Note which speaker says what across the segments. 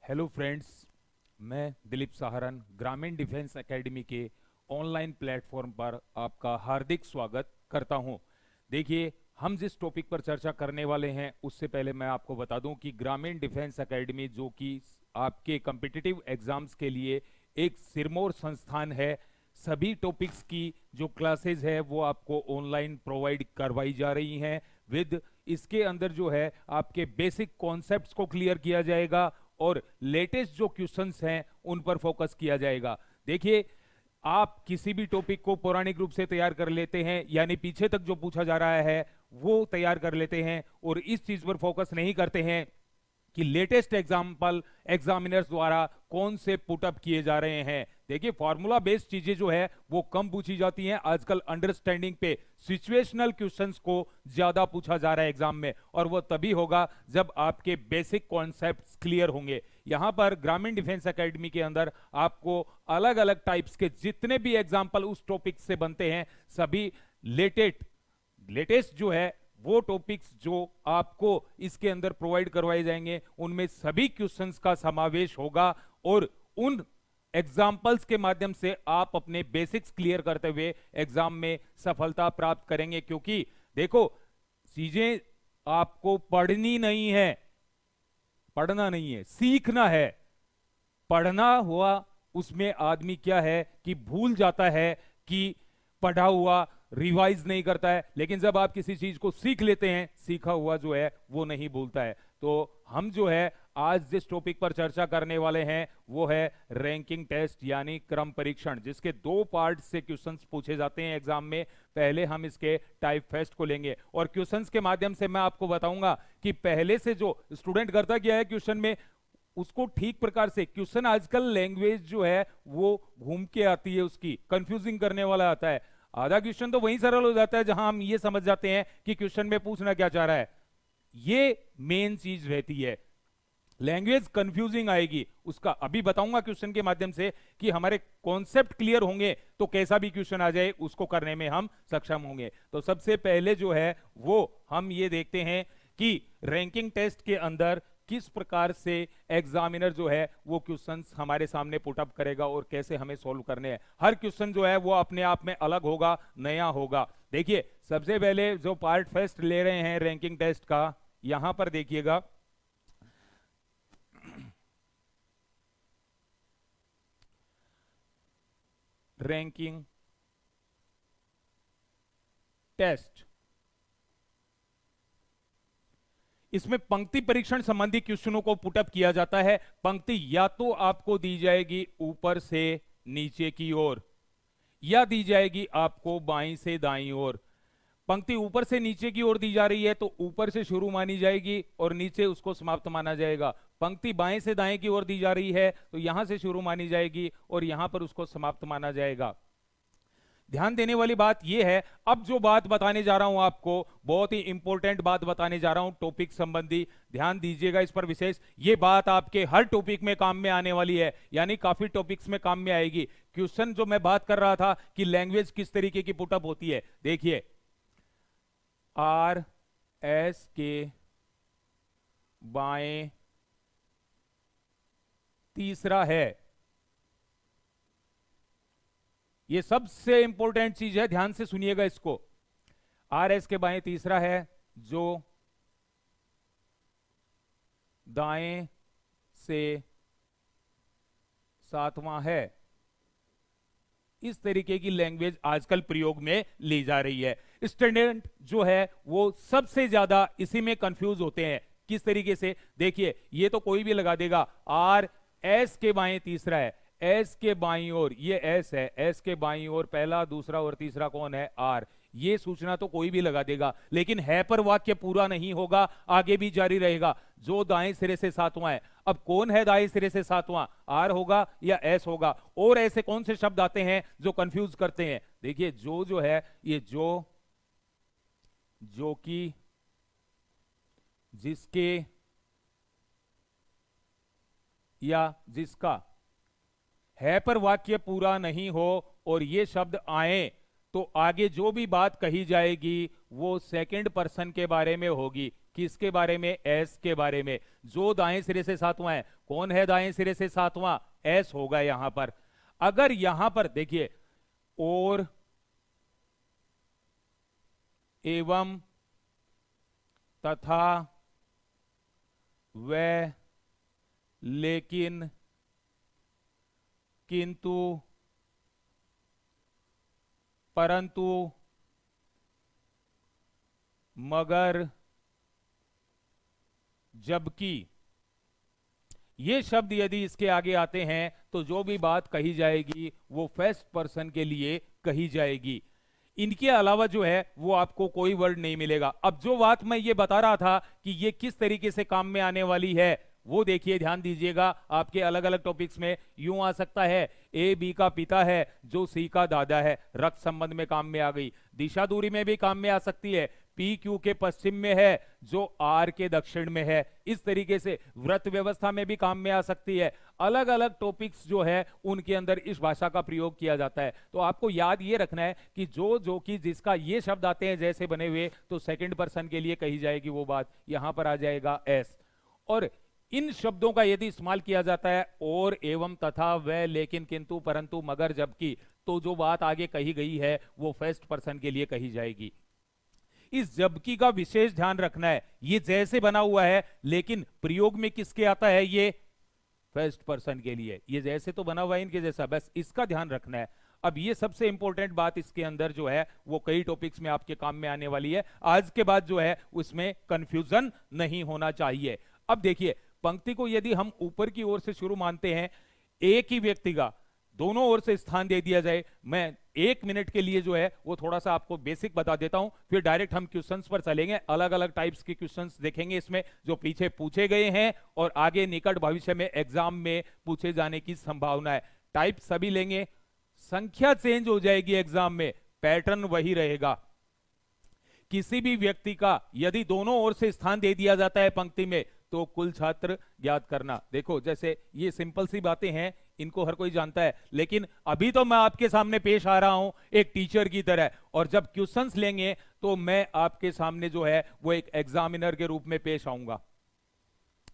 Speaker 1: Hello friends. मैं दिलीप सहारन ग्रामीण defence academy के ऑनलाइन प्लेटफॉर्म पर आपका हार्दिक स्वागत करता हूं। देखिए, हम जिस टॉपिक पर चर्चा करने वाले हैं उससे पहले मैं आपको बता दूं कि ग्रामीण डिफेंस एकेडमी जो कि आपके कम्पिटिटिव एग्जाम्स के लिए एक सिरमौर संस्थान है। सभी टॉपिक्स की जो क्लासेस है वो आपको ऑनलाइन प्रोवाइड करवाई जा रही हैं। विद इसके अंदर जो है आपके बेसिक कॉन्सेप्ट्स को क्लियर किया जाएगा और लेटेस्ट जो क्वेश्चंस हैं उन पर फोकस किया जाएगा। देखिए, आप किसी भी टॉपिक को पौराणिक रूप से तैयार कर लेते हैं, यानी पीछे तक जो पूछा जा रहा है वो तैयार कर लेते हैं और इस चीज पर फोकस नहीं करते हैं कि लेटेस्ट एग्जाम्पल एग्जामिनर्स द्वारा कौन से पुटअप किए जा रहे हैं। देखिए, फॉर्मूला बेस्ड चीजें जो है वो कम पूछी जाती हैं। आजकल अंडरस्टैंडिंग पे सिचुएशनल क्वेश्चंस को ज्यादा पूछा जा रहा है एग्जाम में, और वो तभी होगा जब आपके बेसिक कॉन्सेप्ट्स क्लियर होंगे। यहां पर ग्रामीण डिफेंस एकेडमी के अंदर आपको अलग अलग टाइप्स के जितने भी एग्जाम्पल उस टॉपिक से बनते हैं, सभी लेटेस्ट जो है वो टॉपिक्स जो आपको इसके अंदर प्रोवाइड करवाए जाएंगे उनमें सभी क्वेश्चंस का समावेश होगा और उन एग्जाम्पल्स के माध्यम से आप अपने बेसिक्स क्लियर करते हुए एग्जाम में सफलता प्राप्त करेंगे। क्योंकि देखो, चीजें आपको पढ़नी नहीं है, पढ़ना नहीं है, सीखना है। पढ़ना हुआ उसमें आदमी क्या है कि भूल जाता है कि पढ़ा हुआ रिवाइज नहीं करता है, लेकिन जब आप किसी चीज को सीख लेते हैं, सीखा हुआ जो है वो नहीं भूलता है। तो हम जो है आज जिस टॉपिक पर चर्चा करने वाले हैं वो है रैंकिंग टेस्ट यानी क्रम परीक्षण, जिसके दो पार्ट से क्वेश्चंस पूछे जाते हैं एग्जाम में। पहले हम इसके टाइप फेस्ट को लेंगे और क्वेश्चंस के माध्यम से मैं आपको बताऊंगा कि पहले से जो स्टूडेंट करता गया है क्वेश्चन में उसको ठीक प्रकार से क्वेश्चन, आजकल लैंग्वेज जो है वो घूम के आती है, उसकी कंफ्यूजिंग करने वाला आता है। आधा क्वेश्चन तो वहीं सरल हो जाता है जहां हम ये समझ जाते हैं कि क्वेश्चन में पूछना क्या चाह रहा है। ये मेन चीज रहती है। लैंग्वेज कंफ्यूजिंग आएगी, उसका अभी बताऊंगा क्वेश्चन के माध्यम से कि हमारे कॉन्सेप्ट क्लियर होंगे तो कैसा भी क्वेश्चन आ जाए उसको करने में हम सक्षम होंगे। तो सबसे पहले जो है वो हम ये देखते हैं कि रैंकिंग टेस्ट के अंदर किस प्रकार से एग्जामिनर जो है वो क्वेश्चंस हमारे सामने पुट अप करेगा और कैसे हमें सॉल्व करने हैं। हर क्वेश्चन जो है वो अपने आप में अलग होगा, नया होगा। देखिए, सबसे पहले जो पार्ट फर्स्ट ले रहे हैं रैंकिंग टेस्ट का, यहां पर देखिएगा। रैंकिंग टेस्ट, इसमें पंक्ति परीक्षण संबंधी क्वेश्चनों को पुटअप किया जाता है। पंक्ति या तो आपको दी जाएगी ऊपर से नीचे की ओर या दी जाएगी आपको बाईं से दाईं ओर। पंक्ति ऊपर से नीचे की ओर दी जा रही है तो ऊपर से शुरू मानी जाएगी और नीचे उसको समाप्त माना जाएगा। पंक्ति बाएं से दाएं की ओर दी जा रही है तो यहां से शुरू मानी जाएगी और यहां पर उसको समाप्त माना जाएगा। ध्यान देने वाली बात यह है, अब जो बात बताने जा रहा हूं आपको, बहुत ही इंपॉर्टेंट बात बताने जा रहा हूं टॉपिक संबंधी। ध्यान दीजिएगा इस पर विशेष। ये बात आपके हर टॉपिक में काम में आने वाली है, यानी काफी टॉपिक्स में काम में आएगी। क्वेश्चन जो मैं बात कर रहा था कि लैंग्वेज किस तरीके की पुटअप होती है, देखिए आर एस के बाएं तीसरा है, ये सबसे इंपॉर्टेंट चीज है, ध्यान से सुनिएगा इसको। आर एस के बाएं तीसरा है, जो दाएं से सातवां है। इस तरीके की लैंग्वेज आजकल प्रयोग में ली जा रही है। स्टूडेंट जो है वो सबसे ज्यादा इसी में कंफ्यूज होते हैं। किस तरीके से, देखिए ये तो कोई भी लगा देगा, आर एस के बाएं तीसरा है, एस के बाईं ओर ये एस है, एस के बाईं ओर पहला दूसरा और तीसरा कौन है, आर। ये सूचना तो कोई भी लगा देगा, लेकिन है पर वाक्य पूरा नहीं होगा, आगे भी जारी रहेगा। जो दाएं सिरे से सातवां है, अब कौन है दाएं सिरे से सातवां, आर होगा या एस होगा। और ऐसे कौन से शब्द आते हैं जो कंफ्यूज करते हैं, देखिए जो है ये जो कि, जिसके या जिसका, है पर वाक्य पूरा नहीं हो और ये शब्द आए तो आगे जो भी बात कही जाएगी वो सेकंड पर्सन के बारे में होगी। किसके बारे में? एस के बारे में। जो दाएं सिरे से सातवां है, कौन है दाएं सिरे से सातवां? एस होगा यहां पर। अगर यहां पर देखिए, और एवं तथा वह लेकिन किंतु परंतु मगर जबकि, ये शब्द यदि इसके आगे आते हैं तो जो भी बात कही जाएगी वो फर्स्ट पर्सन के लिए कही जाएगी। इनके अलावा जो है वो आपको कोई वर्ड नहीं मिलेगा। अब जो बात मैं ये बता रहा था कि ये किस तरीके से काम में आने वाली है, वो देखिए, ध्यान दीजिएगा। आपके अलग अलग टॉपिक्स में यूं आ सकता है, ए बी का पिता है जो सी का दादा है, रक्त संबंध में काम में आ गई। दिशा दूरी में भी काम में आ सकती है, पी क्यू के पश्चिम में है जो आर के दक्षिण में है। इस तरीके से व्रत व्यवस्था में भी काम में आ सकती है। अलग अलग टॉपिक्स जो है उनके अंदर इस भाषा का प्रयोग किया जाता है। तो आपको याद ये रखना है कि जो कि जिसका ये शब्द आते हैं जैसे बने हुए, तो सेकंड पर्सन के लिए कही जाएगी वो बात, यहां पर आ जाएगा एस। और इन शब्दों का यदि इस्तेमाल किया जाता है और, एवं, तथा, वह, लेकिन, किंतु, परंतु, मगर, जबकि, तो जो बात आगे कही गई है वो फर्स्ट पर्सन के लिए कही जाएगी। इस जबकि का विशेष ध्यान रखना है। ये जैसे बना हुआ है लेकिन प्रयोग में किसके आता है? ये फर्स्ट पर्सन के लिए। ये जैसे तो बना हुआ है इनके जैसा, बस इसका ध्यान रखना है। अब ये सबसे इंपॉर्टेंट बात इसके अंदर जो है वो कई टॉपिक्स में आपके काम में आने वाली है। आज के बाद जो है उसमें कंफ्यूजन नहीं होना चाहिए। अब देखिए, पंक्ति को यदि हम ऊपर की ओर से शुरू मानते हैं, एक ही व्यक्ति का दोनों ओर से स्थान दे दिया जाए। मैं 1 मिनट के लिए जो है वो थोड़ा सा आपको बेसिक बता देता हूं, फिर डायरेक्ट हम क्वेश्चंस पर चलेंगे। अलग अलग टाइप्स के क्वेश्चंस देखेंगे इसमें, जो पीछे पूछे गए हैं और आगे निकट भविष्य में एग्जाम में पूछे जाने की संभावना है। टाइप सभी लेंगे, संख्या चेंज हो जाएगी एग्जाम में, पैटर्न वही रहेगा। किसी भी व्यक्ति का यदि दोनों ओर से स्थान दे दिया जाता है पंक्ति में, तो कुल छात्र ज्ञात करना। देखो, जैसे ये सिंपल सी बातें हैं, इनको हर कोई जानता है, लेकिन अभी तो मैं आपके सामने पेश आ रहा हूं एक टीचर की तरह, और जब क्वेश्चंस लेंगे तो मैं आपके सामने जो है वो एक एग्जामिनर के रूप में पेश आऊंगा।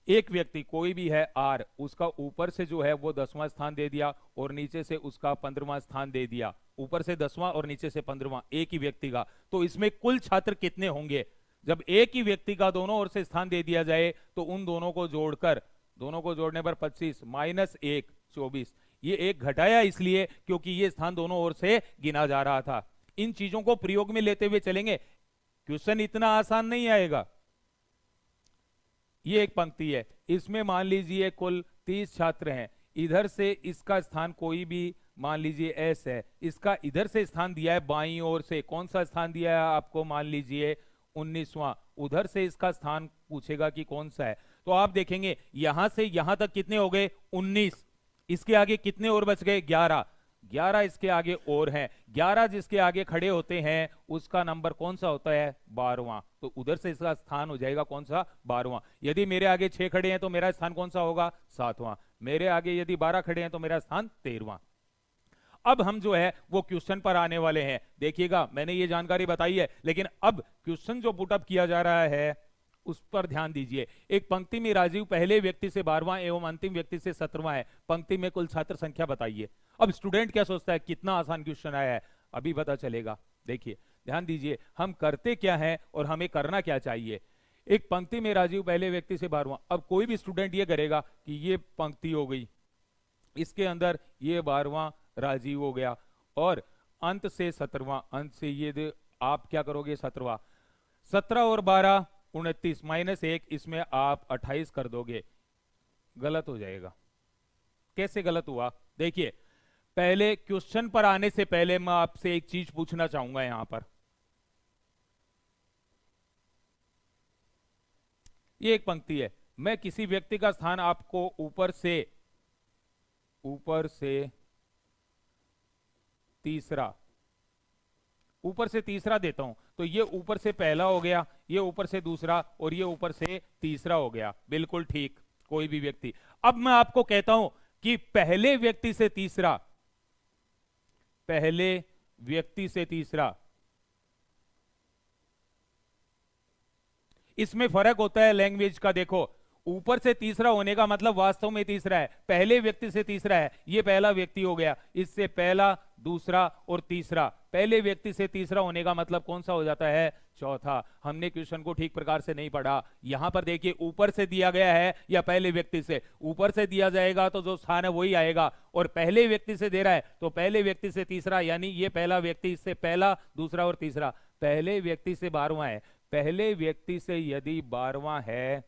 Speaker 1: एक व्यक्ति कोई भी है आर, उसका ऊपर से जो है वो 10वां स्थान दे दिया और नीचे से उसका 15वां स्थान दे दिया। ऊपर से 10वां और नीचे से 15वां, एक ही व्यक्ति का। तो इसमें कुल छात्र कितने होंगे? जब एक ही व्यक्ति का दोनों ओर से स्थान दे दिया जाए तो उन दोनों को जोड़कर, दोनों को जोड़ने पर 25 माइनस 1 24। ये एक घटाया इसलिए क्योंकि ये स्थान दोनों ओर से गिना जा रहा था। इन चीजों को प्रयोग में लेते हुए चलेंगे, क्वेश्चन इतना आसान नहीं आएगा। ये एक पंक्ति है, इसमें मान लीजिए कुल 30 छात्र हैं। इधर से इसका स्थान कोई भी मान लीजिए एस है, इसका इधर से स्थान दिया है बाईं ओर से, कौन सा स्थान दिया है आपको? मान लीजिए 19वां। उधर से इसका स्थान पूछेगा कि कौन सा है, तो आप देखेंगे यहां से यहां तक कितने हो गए? 19। इसके आगे कितने और बच गए? 11। 11 इसके आगे और हैं। 11 जिसके आगे खड़े होते हैं उसका नंबर कौन सा होता है? 12वां। तो उधर से इसका स्थान हो जाएगा कौन सा? 12वां। यदि मेरे आगे 6 खड़े हैं तो मेरा स्थान कौन सा होगा? 7वां। मेरे आगे यदि 12 खड़े हैं तो मेरा स्थान 13वां। अब हम जो है वो क्वेश्चन पर आने वाले हैं। देखिएगा, मैंने ये जानकारी बताई है, लेकिन अब क्वेश्चन जो पुटअप किया जा रहा है उस पर ध्यान दीजिए। एक पंक्ति में राजीव पहले व्यक्ति से 12वां एवं अंतिम व्यक्ति से 17वां है। पंक्ति में कुल छात्र संख्या बताइए। अब स्टूडेंट क्या सोचता है, कितना आसान क्वेश्चन आया है? अभी पता चलेगा। देखिए, ध्यान दीजिए, हम करते क्या है और हमें करना क्या चाहिए। एक पंक्ति में राजीव पहले व्यक्ति से 12वां। अब कोई भी स्टूडेंट ये करेगा कि ये पंक्ति हो गई, इसके अंदर ये 12वां राजीव हो गया और अंत से 17वां, अंत से ये आप क्या करोगे? 17वां। 17 और 12 29 माइनस 1, इसमें आप 28 कर दोगे। गलत हो जाएगा। कैसे गलत हुआ? देखिए, पहले क्वेश्चन पर आने से पहले मैं आपसे एक चीज पूछना चाहूंगा। यहां पर ये एक पंक्ति है, मैं किसी व्यक्ति का स्थान आपको ऊपर से तीसरा देता हूं, तो ये ऊपर से पहला हो गया, ये ऊपर से दूसरा और ये ऊपर से तीसरा हो गया। बिल्कुल ठीक, कोई भी व्यक्ति। अब मैं आपको कहता हूं कि पहले व्यक्ति से तीसरा, पहले व्यक्ति से तीसरा, इसमें फर्क होता है लैंग्वेज का। देखो, ऊपर से तीसरा होने का मतलब वास्तव में तीसरा है, पहले व्यक्ति से तीसरा है, ये पहला व्यक्ति हो गया, इससे पहला, दूसरा और तीसरा, पहले व्यक्ति से तीसरा होने का मतलब कौन सा हो जाता है? चौथा। हमने क्वेश्चन को ठीक प्रकार से नहीं पढ़ा। यहां पर देखिए, ऊपर से दिया गया है या पहले व्यक्ति से? ऊपर से दिया जाएगा तो जो स्थान है वही आएगा, और पहले व्यक्ति से दे रहा है तो पहले व्यक्ति से तीसरा, यानी ये पहला व्यक्ति, इससे पहला, दूसरा और तीसरा। पहले व्यक्ति से 12वां है, पहले व्यक्ति से यदि 12वां है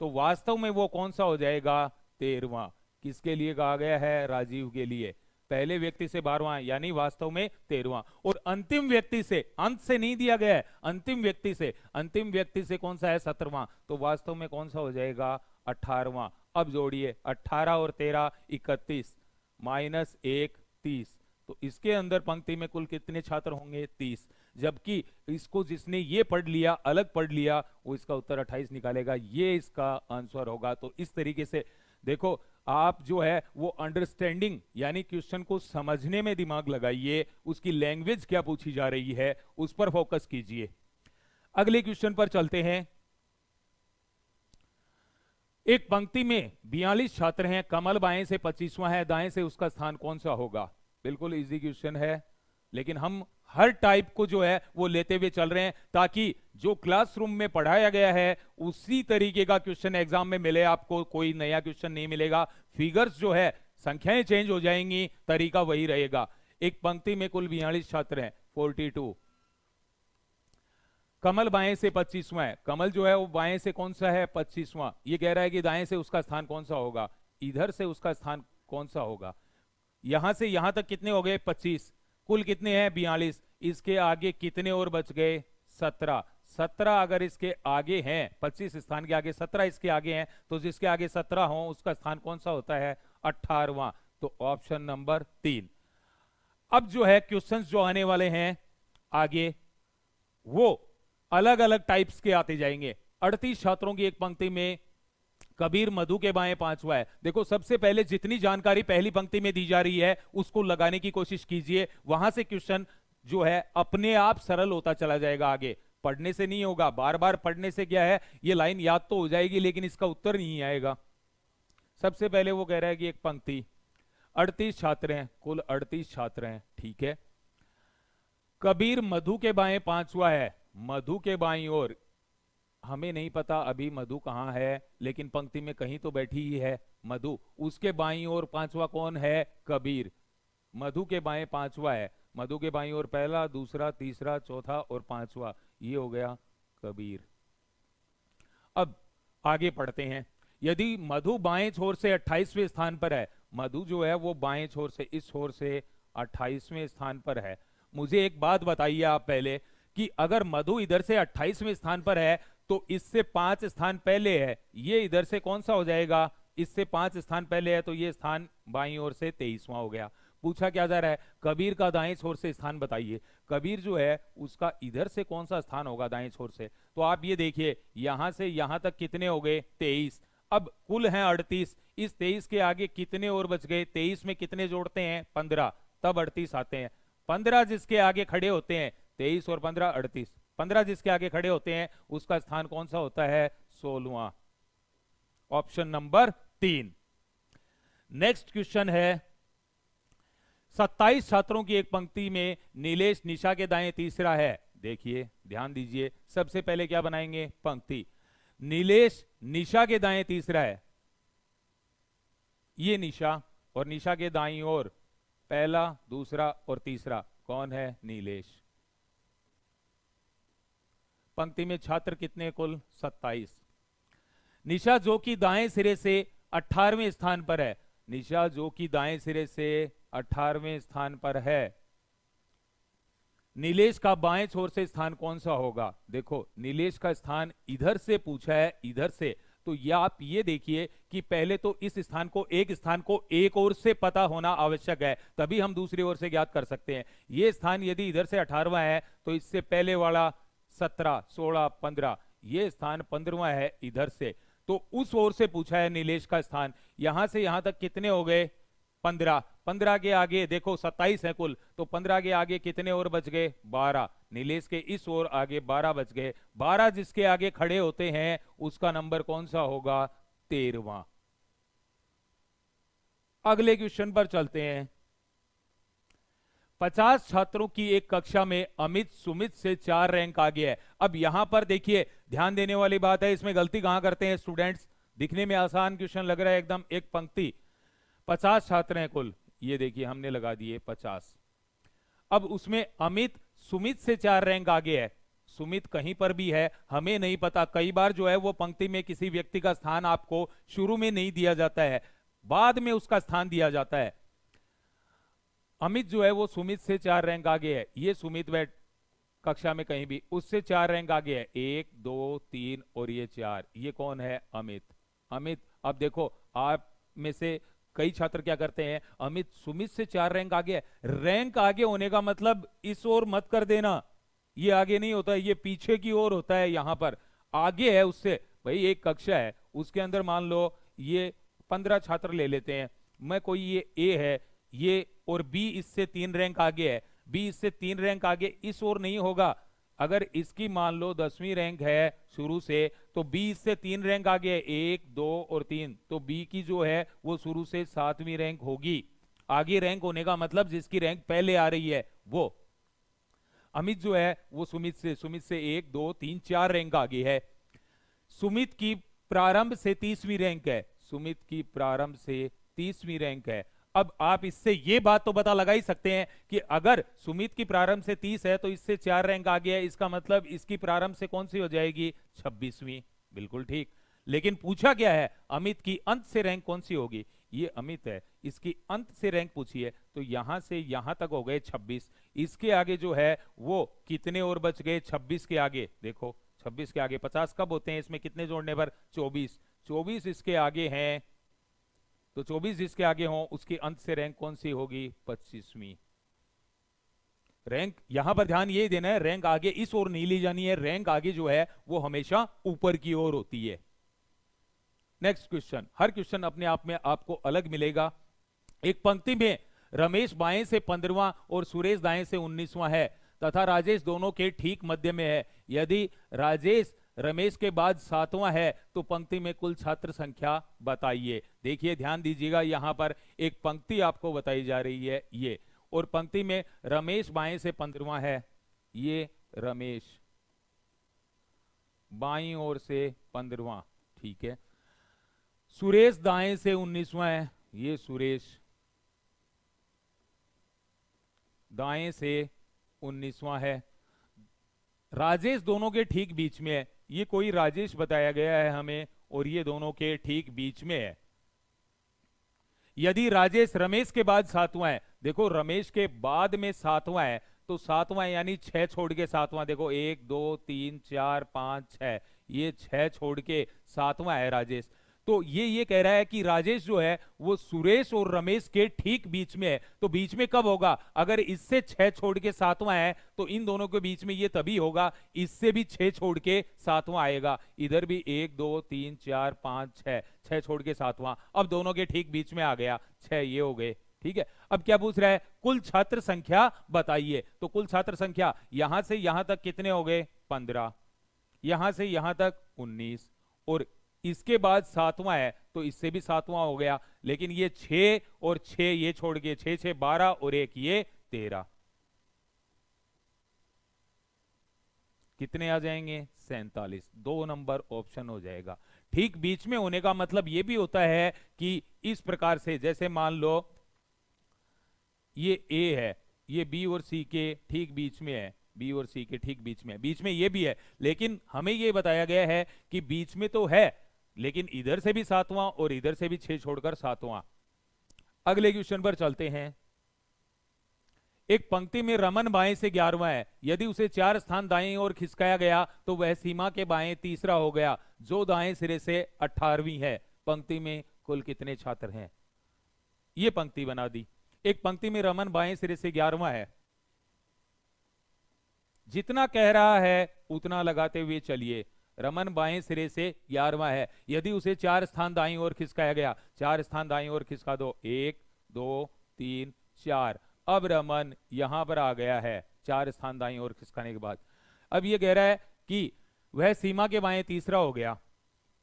Speaker 1: तो वास्तव में वो कौन सा हो जाएगा? 13वां। किसके लिए कहा गया है? राजीव के लिए। पहले व्यक्ति से 12वां यानी वास्तव में 13वां। और अंतिम व्यक्ति से, अंत से नहीं दिया गया है, अंतिम व्यक्ति से, अंतिम व्यक्ति से कौन सा है? 17वां, तो वास्तव में कौन सा हो जाएगा? 18वां। अब जोड़िए, 18 और 13 31 माइनस 1 30, तो इसके अंदर पंक्ति में कुल कितने छात्र होंगे? 30। जबकि इसको जिसने ये पढ़ लिया, अलग पढ़ लिया, वो इसका उत्तर 28 निकालेगा, ये इसका आंसर होगा। तो इस तरीके से देखो, आप जो है वो अंडरस्टैंडिंग यानी क्वेश्चन को समझने में दिमाग लगाइए, उसकी लैंग्वेज क्या पूछी जा रही है उस पर फोकस कीजिए। अगले क्वेश्चन पर चलते हैं। एक पंक्ति में 42 छात्र हैं, कमल बाएं से 25वां है, दाएं से उसका स्थान कौन सा होगा? बिल्कुल इजी क्वेश्चन है, लेकिन हम हर टाइप को जो है वो लेते हुए चल रहे हैं ताकि जो क्लासरूम में पढ़ाया गया है उसी तरीके का क्वेश्चन एग्जाम में मिले आपको, कोई नया क्वेश्चन नहीं मिलेगा। फिगर्स जो है, संख्याएं चेंज हो जाएंगी, तरीका वही रहेगा। एक पंक्ति में कुल 42 छात्र हैं, 42। कमल बाएं से 25वां है, कमल जो है वो बाएं से कौन सा है? 25वां। ये कह रहा है कि दाएं से उसका स्थान कौन सा होगा? इधर से उसका स्थान कौन सा होगा? यहां से यहां तक कितने हो गए? 25। कुल कितने हैं? 42। इसके आगे कितने और बच गए? 17। 17 अगर इसके आगे हैं, 25 स्थान के आगे 17 इसके आगे हैं, तो जिसके आगे 17 हो उसका स्थान कौन सा होता है? 18वां। तो ऑप्शन नंबर 3। अब जो है क्वेश्चंस जो आने वाले हैं आगे, वो अलग अलग टाइप्स के आते जाएंगे। 38 छात्रों की एक पंक्ति में कबीर मधु के बाएं 5वां है। देखो, सबसे पहले जितनी जानकारी पहली पंक्ति में दी जा रही है उसको लगाने की कोशिश कीजिए, वहां से क्वेश्चन जो है अपने आप सरल होता चला जाएगा। आगे पढ़ने से नहीं होगा, बार बार पढ़ने से क्या है, ये लाइन याद तो हो जाएगी लेकिन इसका उत्तर नहीं आएगा। सबसे पहले वो कह रहा है कि एक पंक्ति, 38 छात्र हैं, कुल 38 छात्र हैं, ठीक है। कबीर मधु के बाएं 5वां है, मधु के बाईं ओर, हमें नहीं पता अभी मधु कहां है, लेकिन पंक्ति में कहीं तो बैठी ही है मधु। उसके बाईं ओर 5वां कौन है? कबीर। मधु के बाएं 5वां है, मधु के बाईं ओर पहला, दूसरा, तीसरा, चौथा और 5वां, ये हो गया कबीर। अब आगे पढ़ते हैं। यदि मधु बाएं छोर से 28वें स्थान पर है, मधु जो है वो बाएं छोर से, इस छोर से 28वें स्थान पर है। मुझे एक बात बताइए आप पहले कि अगर मधु इधर से 28वें स्थान पर है तो इससे 5 स्थान पहले है, ये इधर से कौन सा हो जाएगा? इससे 5 स्थान पहले है, तो ये स्थान बाईं ओर से 23वां हो गया। पूछा क्या जा रहा है? कबीर का दाएं छोर से स्थान बताइए। कबीर जो है उसका इधर से कौन सा स्थान होगा दाएं छोर से? तो आप ये देखिए, यहां से यहां तक कितने हो गए? 23। अब कुल हैं 38, इस 23 के आगे कितने और बच गए? 23 में कितने जोड़ते हैं? 15, तब 38 आते हैं। 15 जिसके आगे खड़े होते हैं, 23 और 15 38, 15 जिसके आगे खड़े होते हैं उसका स्थान कौन सा होता है? 16वां। Option number 3। नेक्स्ट क्वेश्चन है, 27 छात्रों की एक पंक्ति में नीलेश निशा के दाएं तीसरा है। देखिए, ध्यान दीजिए, सबसे पहले क्या बनाएंगे? पंक्ति। नीलेश निशा के दाएं तीसरा है, ये निशा, और निशा के दाईं ओर पहला, दूसरा और तीसरा कौन है? नीलेश। पंक्ति में छात्र कितने? कुल 27। निशा जो कि दाएं सिरे से 18वें स्थान पर है, निशा जो कि दाएं सिरे से 18वें स्थान पर है, नीलेश का बाएं छोर से स्थान कौन सा होगा? देखो, नीलेश का स्थान इधर से पूछा है, इधर से, तो ये आप ये देखिए कि पहले तो इस स्थान को एक ओर से पता होना आवश्यक है, तभी हम दूसरी ओर से ज्ञात कर सकते हैं। ये स्थान यदि इधर से 18वां है तो इससे पहले वाला 17, 16, 15, ये स्थान 15वां है इधर से, तो उस ओर से पूछा है नीलेश का स्थान। यहां से यहां तक कितने हो गए? 15। 15 के आगे देखो 27 है कुल, तो 15 के आगे कितने और बच गए? 12। नीलेश के इस और आगे 12 बच गए। 12 जिसके आगे खड़े होते हैं उसका नंबर कौन सा होगा? 13वां। अगले क्वेश्चन पर चलते हैं। 50 छात्रों की एक कक्षा में अमित सुमित से 4 रैंक आगे है। अब यहां पर देखिए ध्यान देने वाली बात है, इसमें गलती कहां करते हैं स्टूडेंट्स? दिखने में आसान क्वेश्चन लग रहा है एकदम, एक पंक्ति, 50 छात्र हैं कुल, ये देखिए हमने लगा दिए 50। अब उसमें अमित सुमित से 4 रैंक आगे है। सुमित कहीं पर भी है, हमें नहीं पता। कई बार जो है वो पंक्ति में किसी व्यक्ति का स्थान आपको शुरू में नहीं दिया जाता है, बाद में उसका स्थान दिया जाता है। अमित जो है वो सुमित से 4 रैंक आगे है। ये सुमित बैठ कक्षा में कहीं भी, उससे 4 रैंक आगे है, 1 2 3 और ये 4। ये कौन है? अमित। अमित, अब देखो आप में से कई छात्र क्या करते हैं, अमित सुमित से 4 रैंक आगे है। रैंक आगे होने का मतलब इस ओर मत कर देना, ये आगे नहीं होता है, ये पीछे की ओर होता है। यहां पर आगे है उससे। भाई एक कक्षा है, उसके अंदर मान लो ये 15 छात्र ले लेते हैं, मैं कोई ये ए है, ये और बी इससे 3 रैंक आगे है, बी इससे 3 रैंक आगे इस ओर नहीं होगा। अगर इसकी मान लो 10वीं रैंक है शुरू से, तो बी इससे 3 रैंक आगे है, 1 2 और 3, तो बी की जो है वो शुरू से 7वीं रैंक होगी। आगे रैंक होने का मतलब जिसकी रैंक पहले आ रही है वो। अमित जो है वो सुमित से 1 2 3 4 रैंक आगे है। सुमित की प्रारंभ से 30वीं रैंक है, सुमित की प्रारंभ से 30वीं रैंक है। अब आप इससे ये बात तो पता लगा ही सकते हैं कि अगर सुमित की प्रारंभ से 30 है तो इससे 4 रैंक आगे है, इसका मतलब इसकी प्रारंभ से कौन सी हो जाएगी? 26वीं। बिल्कुल ठीक। लेकिन पूछा क्या है, अमित की अंत से रैंक कौन सी होगी? ये अमित है, इसकी अंत से रैंक पूछी है, तो यहां से यहां तक हो गए 26। इसके आगे जो है वो कितने और बच गए? 26 के आगे देखो, 26 के आगे 50 कब होते हैं? इसमें कितने जोड़ने पर? 24। 24 इसके आगे हैं, तो 24 जिसके आगे हो उसकी अंत से रैंक कौन सी होगी? 25वीं। रैंक यहां पर ध्यान ये देना है, रैंक आगे इस ओर नहीं ली जानी है, रैंक आगे जो है वो हमेशा ऊपर की ओर होती है। नेक्स्ट क्वेश्चन, हर क्वेश्चन अपने आप में आपको अलग मिलेगा। एक पंक्ति में रमेश बाएं से 15वां और सुरेश दाएं से 19वां है तथा राजेश दोनों के ठीक मध्य में है। यदि राजेश रमेश के बाद 7वां है तो पंक्ति में कुल छात्र संख्या बताइए। देखिए ध्यान दीजिएगा, यहां पर एक पंक्ति आपको बताई जा रही है ये, और पंक्ति में रमेश बाएं से 15वां है, ये रमेश बाईं ओर से 15वां, ठीक है। सुरेश दाएं से 19वां है, ये सुरेश दाएं से 19वां है। राजेश दोनों के ठीक बीच में है, ये कोई राजेश बताया गया है हमें, और ये दोनों के ठीक बीच में है। यदि राजेश रमेश के बाद 7वां है, देखो रमेश के बाद में 7वां है, तो 7वां यानी 6 छोड़ के 7वां, देखो 1 2 3 4 5 6, ये 6 छोड़ के 7वां है राजेश। तो ये कह रहा है कि राजेश जो है वो सुरेश और रमेश के ठीक बीच में है। तो बीच में कब होगा? अगर इससे 6 छोड़ के 7वां है तो इन दोनों के बीच में ये तभी होगा, इससे भी 6 छोड़ के 7वां आएगा, इधर भी 1 2 3 4 5 6, 6 छोड़ के 7वां, अब दोनों के ठीक बीच में आ गया, 6 ये हो गए, ठीक है। अब क्या पूछ रहा है? कुल छात्र संख्या बताइए। तो कुल छात्र संख्या यहां से यहां तक कितने हो गए? 15, यहां से यहां तक 19, और इसके बाद 7वां है तो इससे भी 7वां हो गया, लेकिन ये 6 और 6 ये छोड़ के 6 6 12 और 1 ये 13, कितने आ जाएंगे? 47। 2 नंबर ऑप्शन हो जाएगा। ठीक बीच में होने का मतलब ये भी होता है कि इस प्रकार से, जैसे मान लो ये ए है, ये बी और सी के ठीक बीच में है, बी और सी के ठीक बीच में ये भी है, लेकिन हमें ये बताया गया है कि बीच में तो है, लेकिन इधर से भी 7वां और इधर से भी 6 छोड़कर 7वां। अगले क्वेश्चन पर चलते हैं। एक पंक्ति में रमन बाएं से 11वां है, यदि उसे 4 स्थान दाएं ओर खिसकाया गया तो वह सीमा के बाएं तीसरा हो गया, जो दाएं सिरे से 18वीं है। पंक्ति में कुल कितने छात्र हैं? ये पंक्ति बना दी। एक पंक्ति में रमन बाएं सिरे से 11वां है, जितना कह रहा है उतना लगाते हुए चलिए। रमन बाएं सिरे से 11वां है, यदि उसे 4 स्थान दाईं ओर खिसकाया गया, 4 स्थान दाईं ओर खिसका दो, 1 2 3 4। अब रमन यहां पर आ गया है 4 स्थान दाईं ओर खिसकाने के बाद। अब ये कह रहा है कि वह सीमा के बाएं तीसरा हो गया।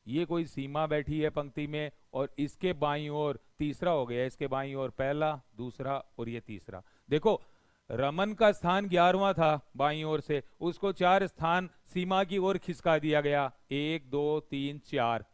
Speaker 1: ये कोई सीमा बैठी है पंक्ति में और इसके बाईं ओर तीसरा हो गया, इसके बाईं ओर पहला, दूसरा और ये तीसरा। देखो रमन का स्थान 11वां था बाईं ओर से, उसको 4 स्थान सीमा की ओर खिसका दिया गया, 1 2 3 4,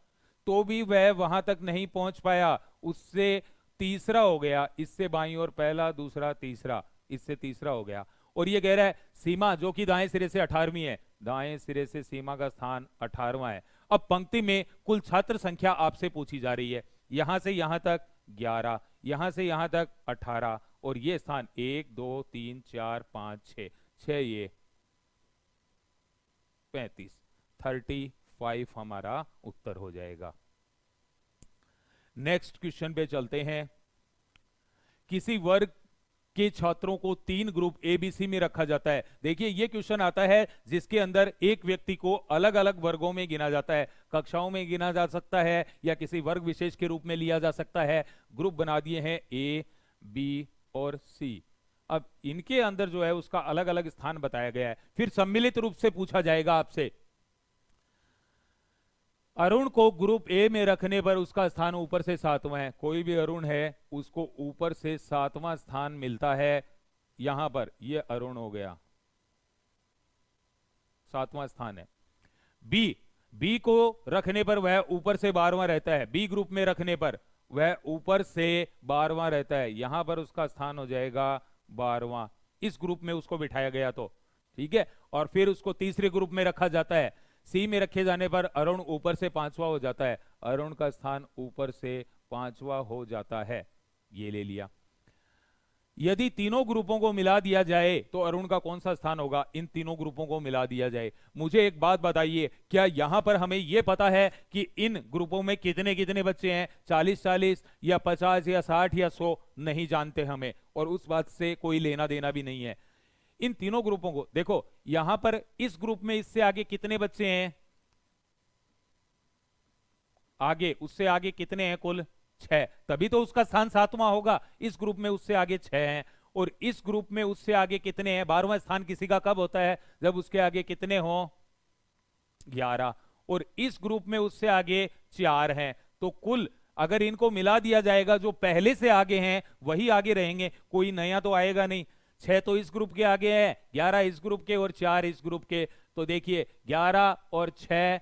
Speaker 1: तो भी वह वहां तक नहीं पहुंच पाया, उससे तीसरा हो गया, इससे बाईं ओर पहला, दूसरा, तीसरा, इससे तीसरा हो गया। और ये कह रहा है सीमा जो कि दाएं सिरे से 18वीं है, दाएं सिरे से सीमा का स्थान 18वां है। अब पंक्ति में कुल छात्र संख्या आपसे पूछी जा रही है, यहां से यहां तक 11, यहां से यहां तक 18, और ये स्थान 1 2 3 4 5 6, 6 ये 35, 35 हमारा उत्तर हो जाएगा। नेक्स्ट क्वेश्चन पे चलते हैं। किसी वर्ग के छात्रों को 3 ग्रुप एबीसी में रखा जाता है। देखिए ये क्वेश्चन आता है जिसके अंदर एक व्यक्ति को अलग अलग वर्गों में गिना जाता है, कक्षाओं में गिना जा सकता है या किसी वर्ग विशेष के रूप में लिया जा सकता है। ग्रुप बना दिए हैं ए, बी और सी। अब इनके अंदर जो है उसका अलग अलग स्थान बताया गया है। फिर सम्मिलित रूप से पूछा जाएगा आपसे, अरुण को ग्रुप ए में रखने पर उसका स्थान ऊपर से 7वां है। कोई भी अरुण है उसको ऊपर से 7वां स्थान मिलता है। यहां पर ये अरुण हो गया, 7वां स्थान है। बी को रखने पर वह ऊपर से 12वां रहता है। बी ग्रुप में रखने पर वह ऊपर से 12वां रहता है, यहां पर उसका स्थान हो जाएगा 12वां, इस ग्रुप में उसको बिठाया गया तो ठीक है। और फिर उसको तीसरे ग्रुप में रखा जाता है। सी में रखे जाने पर अरुण ऊपर से 5वां हो जाता है, अरुण का स्थान ऊपर से 5वां हो जाता है, ये ले लिया। यदि तीनों ग्रुपों को मिला दिया जाए तो अरुण का कौन सा स्थान होगा? इन तीनों ग्रुपों को मिला दिया जाए। मुझे एक बात बताइए, क्या यहां पर हमें यह पता है कि इन ग्रुपों में कितने कितने बच्चे हैं? 40-40 या 50 या 60 या 100? नहीं जानते हमें, और उस बात से कोई लेना देना भी नहीं है। इन तीनों ग्रुपों को देखो, यहां पर इस ग्रुप में इससे आगे कितने बच्चे हैं? आगे उससे आगे कितने हैं? कुल 6, तभी तो उसका स्थान 7वां होगा। इस ग्रुप में उससे आगे 6 हैं, और इस ग्रुप में उससे आगे कितने हैं? 12वां स्थान किसी का कब होता है? जब उसके आगे कितने हो? 11। और इस ग्रुप में उससे आगे 4 हैं। तो कुल अगर इनको मिला दिया जाएगा, जो पहले से आगे हैं वही आगे रहेंगे, कोई नया तो आएगा नहीं। 6 तो इस ग्रुप के आगे है, 11 इस ग्रुप के और 4 इस ग्रुप के। तो देखिए 11 और 6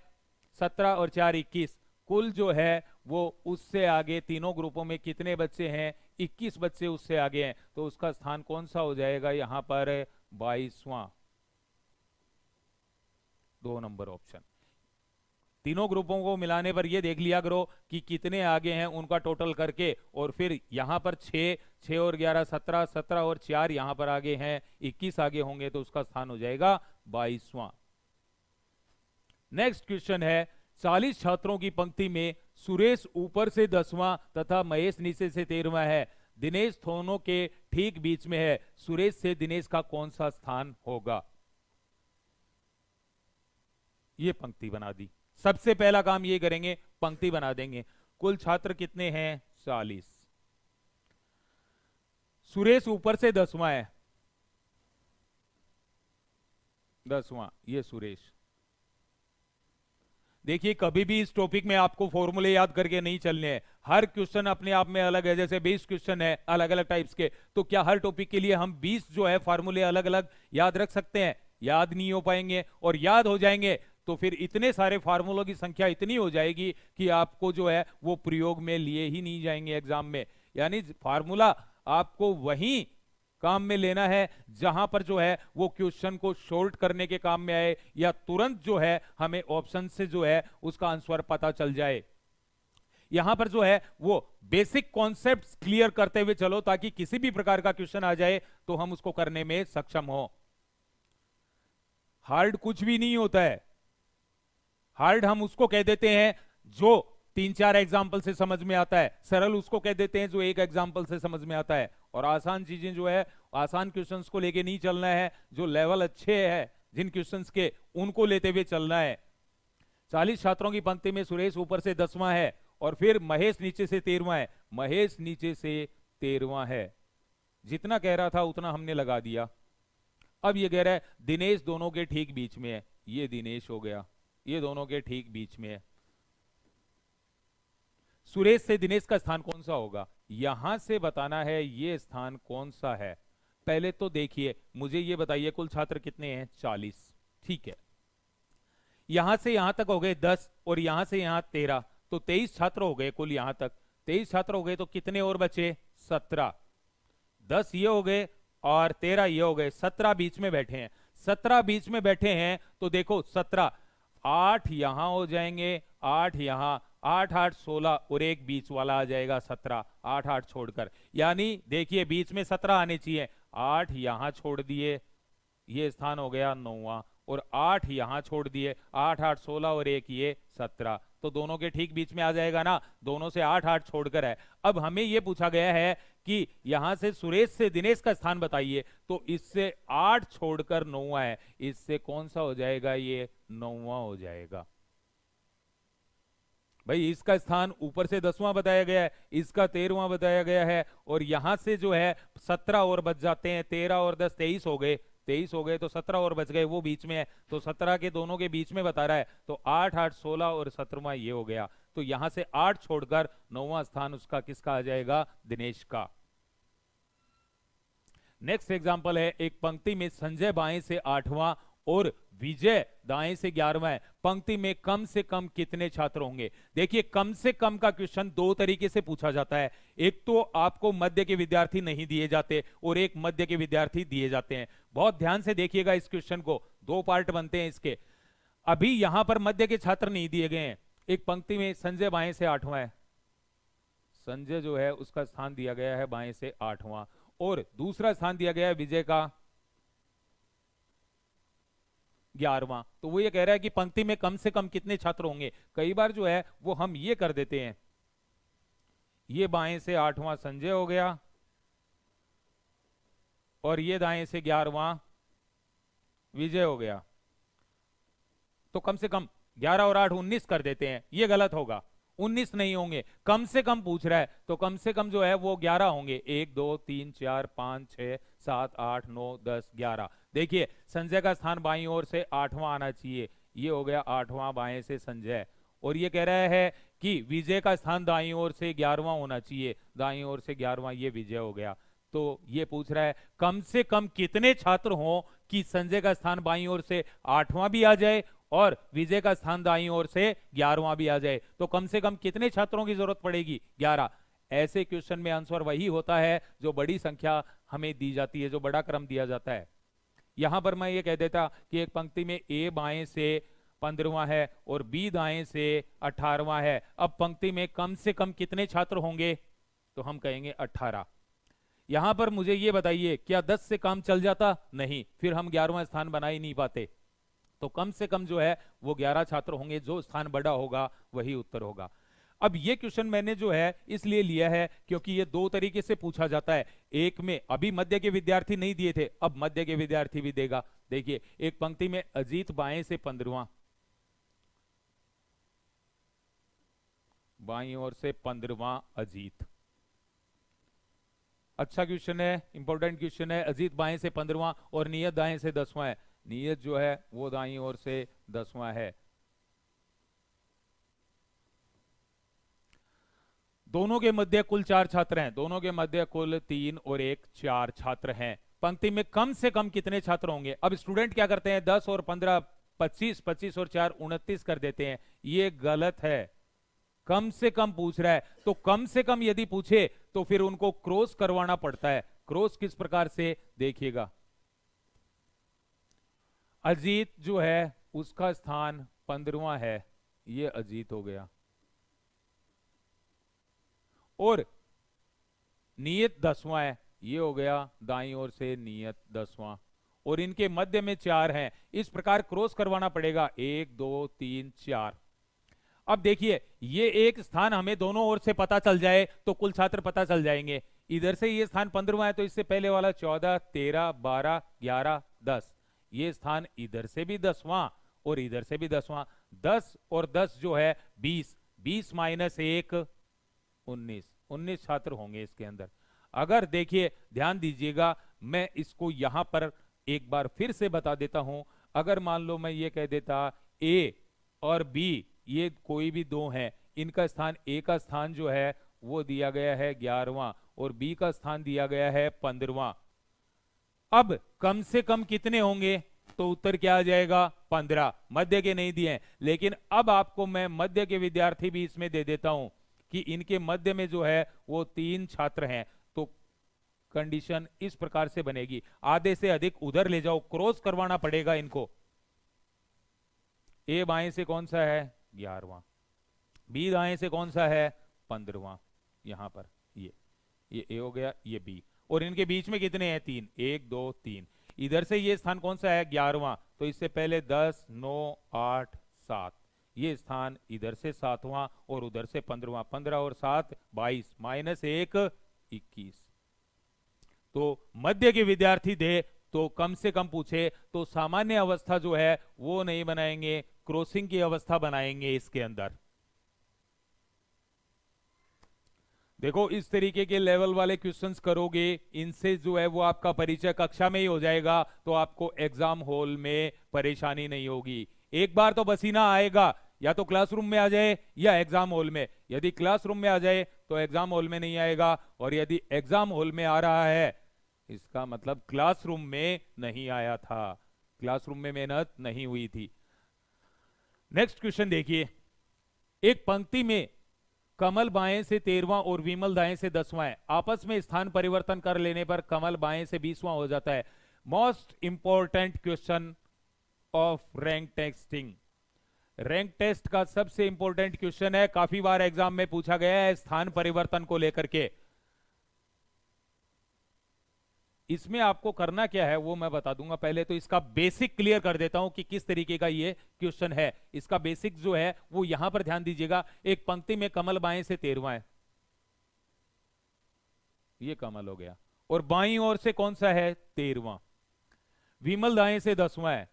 Speaker 1: 17 और 4 21, कुल जो है वो उससे आगे तीनों ग्रुपों में कितने बच्चे हैं? 21 बच्चे उससे आगे हैं। तो उसका स्थान कौन सा हो जाएगा यहां पर? 22वां, 2 नंबर ऑप्शन। तीनों ग्रुपों को मिलाने पर ये देख लिया करो कि कितने आगे हैं उनका टोटल करके, और फिर यहां पर 6 और 11 17, 17 और 4 यहां पर आगे हैं, 21 आगे होंगे, तो उसका स्थान हो जाएगा 22वां। नेक्स्ट क्वेश्चन है, 40 छात्रों की पंक्ति में सुरेश ऊपर से 10वां तथा महेश नीचे से 13वां है। दिनेश दोनों के ठीक बीच में है। सुरेश से दिनेश का कौन सा स्थान होगा? ये पंक्ति बना दी। सबसे पहला काम ये करेंगे, पंक्ति बना देंगे। कुल छात्र कितने हैं? 40। सुरेश ऊपर से 10वां है, 10वां, ये सुरेश। देखिए कभी भी इस टॉपिक में आपको फॉर्मूले याद करके नहीं चलने हैं। हर क्वेश्चन अपने आप में अलग है। जैसे 20 क्वेश्चन है अलग अलग टाइप्स के, तो क्या हर टॉपिक के लिए हम 20 जो है फॉर्मूले अलग अलग याद रख सकते हैं? याद नहीं हो पाएंगे, और याद हो जाएंगे तो फिर इतने सारे फार्मूलों की संख्या इतनी हो जाएगी कि आपको जो है वो प्रयोग में लिए ही नहीं जाएंगे एग्जाम में। यानी फार्मूला आपको वहीं काम में लेना है जहां पर जो है वो क्वेश्चन को शॉर्ट करने के काम में आए, या तुरंत जो है हमें ऑप्शन से जो है उसका आंसर पता चल जाए। यहां पर जो है वो बेसिक कॉन्सेप्ट्स क्लियर करते हुए चलो, ताकि किसी भी प्रकार का क्वेश्चन आ जाए तो हम उसको करने में सक्षम हो। हार्ड कुछ भी नहीं होता है। हार्ड हम उसको कह देते हैं जो 3-4 एग्जाम्पल से समझ में आता है, सरल उसको कह देते हैं जो एक एग्जाम्पल से समझ में आता है, और आसान चीजें जो है, आसान क्वेश्चंस को लेके नहीं चलना है, जो लेवल अच्छे हैं जिन क्वेश्चंस के, उनको लेते हुए चलना है। 40 छात्रों की पंक्ति में सुरेश ऊपर से 10वां है, और फिर महेश नीचे से 13वां है। महेश नीचे से 13वां है, जितना कह रहा था उतना हमने लगा दिया। अब ये कह रहा है दिनेश दोनों के ठीक बीच में है, ये दिनेश हो गया, ये दोनों के ठीक बीच में है। सुरेश से दिनेश का स्थान कौन सा होगा, यहां से बताना है ये स्थान कौन सा है। पहले तो देखिए मुझे ये बताइए कुल छात्र कितने हैं, 40। ठीक है, यहां से यहां तक हो गए 10 और यहां से यहां 13, तो 23 छात्र हो गए कुल यहां तक। 23 छात्र हो गए तो कितने और बचे, 17। 10 ये हो गए और 13 ये हो गए, 17 बीच में बैठे हैं। 17 बीच में बैठे हैं तो देखो 17, 8 यहां हो जाएंगे, 8 यहां, 8 8 16 और एक बीच वाला आ जाएगा 17, 8 8 छोड़कर, यानी देखिए बीच में 17 आने चाहिए, 8 यहां छोड़ दिए, ये स्थान हो गया 9वां, और 8 यहां छोड़ दिए, 8 8 16 और एक ये 17, तो दोनों के ठीक बीच में आ जाएगा ना, दोनों से 8 8 छोड़कर है। अब हमें यह पूछा गया है कि यहां से सुरेश से दिनेश का स्थान बताइए, तो इससे 8 छोड़कर 9वां है, इससे कौन सा हो जाएगा, ये 9वां हो जाएगा। भाई इसका स्थान ऊपर से 10वां बताया गया है, इसका 13वां बताया गया है, और यहां से जो है 17 और बच जाते हैं, 13 और 10 23 हो गए, 23 हो गए तो 17 और बच गए, वो बीच में है, तो 17 के दोनों के बीच में बता रहा है, तो 8 8 16 और 17वां ये हो गया, तो यहां से 8 छोड़कर 9वां स्थान उसका किसका आ जाएगा, दिनेश का। नेक्स्ट एग्जांपल है, एक पंक्ति में संजय बाएं से 8वां और विजय दाएं से 11वां है, पंक्ति में कम से कम कितने छात्र होंगे। देखिए कम से कम का क्वेश्चन दो तरीके से पूछा जाता है, एक तो आपको मध्य के विद्यार्थी नहीं दिए जाते और एक मध्य के विद्यार्थी दिए जाते हैं। बहुत ध्यान से देखिएगा इस क्वेश्चन को, दो पार्ट बनते हैं इसके। अभी यहां पर मध्य के छात्र नहीं दिए गए हैं, एक पंक्ति में संजय बाएं से 8वां है, संजय जो है उसका स्थान दिया गया है बाएं से 8वां, और दूसरा स्थान दिया गया है विजय का 11वां। तो वो ये कह रहा है कि पंक्ति में कम से कम कितने छात्र होंगे। कई बार जो है वो हम ये कर देते हैं, ये बाएं से 8वां संजय हो गया और ये दाएं से 11वां विजय हो गया, तो कम से कम 11 और 8 19 कर देते हैं, ये गलत होगा, 19 नहीं होंगे, कम से कम पूछ रहा है तो कम से कम जो है वो 11 होंगे, 1 2 3 4 5 6 7 8 9 10 11। देखिए संजय का स्थान बाईं ओर से 8वां आना चाहिए, ये हो गया 8वां बाएं से संजय, और ये कह रहा है कि विजय का स्थान दाईं ओर से 11वां होना चाहिए, दाईं ओर से 11वां, ये विजय हो गया। तो ये पूछ रहा है कम से कम कितने छात्र हों कि संजय का स्थान बाईं ओर से 8वां भी आ जाए और विजय का स्थान दाईं ओर से 11वां भी आ जाए, तो कम से कम कितने छात्रों की जरूरत पड़ेगी, 11। ऐसे क्वेश्चन में आंसर वही होता है जो बड़ी संख्या हमें दी जाती है, जो बड़ा क्रम दिया जाता है। यहां पर मैं ये कह देता कि एक पंक्ति में ए बाएं से 15वां है और बी दाएं से 18वां है, अब पंक्ति में कम से कम कितने छात्र होंगे, तो हम कहेंगे 18। यहां पर मुझे ये बताइए क्या 10 से काम चल जाता, नहीं, फिर हम 11वां स्थान बना ही नहीं पाते, तो कम से कम जो है वो 11 छात्र होंगे, जो स्थान बड़ा होगा वही उत्तर होगा। अब ये क्वेश्चन मैंने जो है इसलिए लिया है क्योंकि ये दो तरीके से पूछा जाता है, एक में अभी मध्य के विद्यार्थी नहीं दिए थे, अब मध्य के विद्यार्थी भी देगा। देखिए एक पंक्ति में अजीत बाएं से 15वां, बाईं ओर से 15वां अजीत, अच्छा क्वेश्चन है, इंपॉर्टेंट क्वेश्चन है। अजीत बाएं से 15वां और नियत दाएं से 10वां है, नियत जो है वो दाईं ओर से 10वां है। दोनों के मध्य कुल 4 छात्र हैं, दोनों के मध्य कुल 3 और 1 4 छात्र हैं, पंक्ति में कम से कम कितने छात्र होंगे। अब स्टूडेंट क्या करते हैं 10 और 15 25, 25 और 4 29 कर देते हैं, ये गलत है, कम से कम पूछ रहा है, तो कम से कम यदि पूछे तो फिर उनको क्रॉस करवाना पड़ता है। क्रॉस किस प्रकार से, देखिएगा अजीत जो है उसका स्थान 15वां है, ये अजीत हो गया, और नियत 10वां है, ये हो गया दाईं ओर से नियत 10वां, और इनके मध्य में 4 हैं, इस प्रकार क्रॉस करवाना पड़ेगा 1 2 3 4। अब देखिए ये एक स्थान हमें दोनों ओर से पता चल जाए तो कुल छात्र पता चल जाएंगे। इधर से ये स्थान 15वां है तो इससे पहले वाला 14 13 12 11 10, ये स्थान इधर से भी 10वां और इधर से भी 10वां, 10 और 10 जो है 20, 20 माइनस 1 19, 19 छात्र होंगे इसके अंदर। अगर देखिए ध्यान दीजिएगा, मैं इसको यहां पर एक बार फिर से बता देता हूं। अगर मान लो मैं ये कह देता ए और बी ये कोई भी दो हैं, इनका स्थान, ए का स्थान जो है वो दिया गया है 11वां और बी का स्थान दिया गया है 15वां। अब कम से कम कितने होंगे, तो उत्तर क्या आ जाएगा 15। मध्य के नहीं दिए हैं, लेकिन अब आपको मैं मध्य के विद्यार्थी भी इसमें दे देता हूं कि इनके मध्य में जो है वो 3 छात्र हैं। तो कंडीशन इस प्रकार से बनेगी, आधे से अधिक उधर ले जाओ, क्रॉस करवाना पड़ेगा इनको। ए बाएं से कौन सा है 11वां, बी दाएं से कौन सा है 15वां। यहां पर ये ए हो गया, ये बी, और इनके बीच में कितने हैं 3, 1 2 3। इधर से ये स्थान कौन सा है 11वां, तो इससे पहले 10 9 8 7, ये स्थान इधर से 7वां और उधर से 15वां। 15 और 7 22 माइनस 1 21। तो मध्य के विद्यार्थी दे तो कम से कम पूछे तो सामान्य अवस्था जो है वो नहीं बनाएंगे, क्रॉसिंग की अवस्था बनाएंगे इसके अंदर। देखो इस तरीके के लेवल वाले क्वेश्चंस करोगे, इनसे जो है वो आपका परिचय कक्षा में ही हो जाएगा, तो आपको एग्जाम हॉल में परेशानी नहीं होगी। एक बार तो पसीना आएगा, या तो क्लासरूम में आ जाए या एग्जाम हॉल में। यदि क्लासरूम में आ जाए तो एग्जाम हॉल में नहीं आएगा, और यदि एग्जाम हॉल में आ रहा है इसका मतलब क्लासरूम में नहीं आया था, क्लासरूम में मेहनत नहीं हुई थी। नेक्स्ट क्वेश्चन देखिए, एक पंक्ति में कमल बाएं से 13वां और विमल दाएं से 10वां है। आपस में स्थान परिवर्तन कर लेने पर कमल बाएं से 20वां हो जाता है। Most important question of rank testing. Rank test का सबसे इंपॉर्टेंट क्वेश्चन है, काफी बार एग्जाम में पूछा गया है स्थान परिवर्तन को लेकर के। इसमें आपको करना क्या है वो मैं बता दूंगा, पहले तो इसका बेसिक क्लियर कर देता हूं कि किस तरीके का ये क्वेश्चन है। इसका बेसिक जो है वो यहां पर ध्यान दीजिएगा। एक पंक्ति में कमल बाएं से 13वां है, ये कमल हो गया, और बाईं ओर से कौन सा है 13वां। विमल दाएं से 10वां है,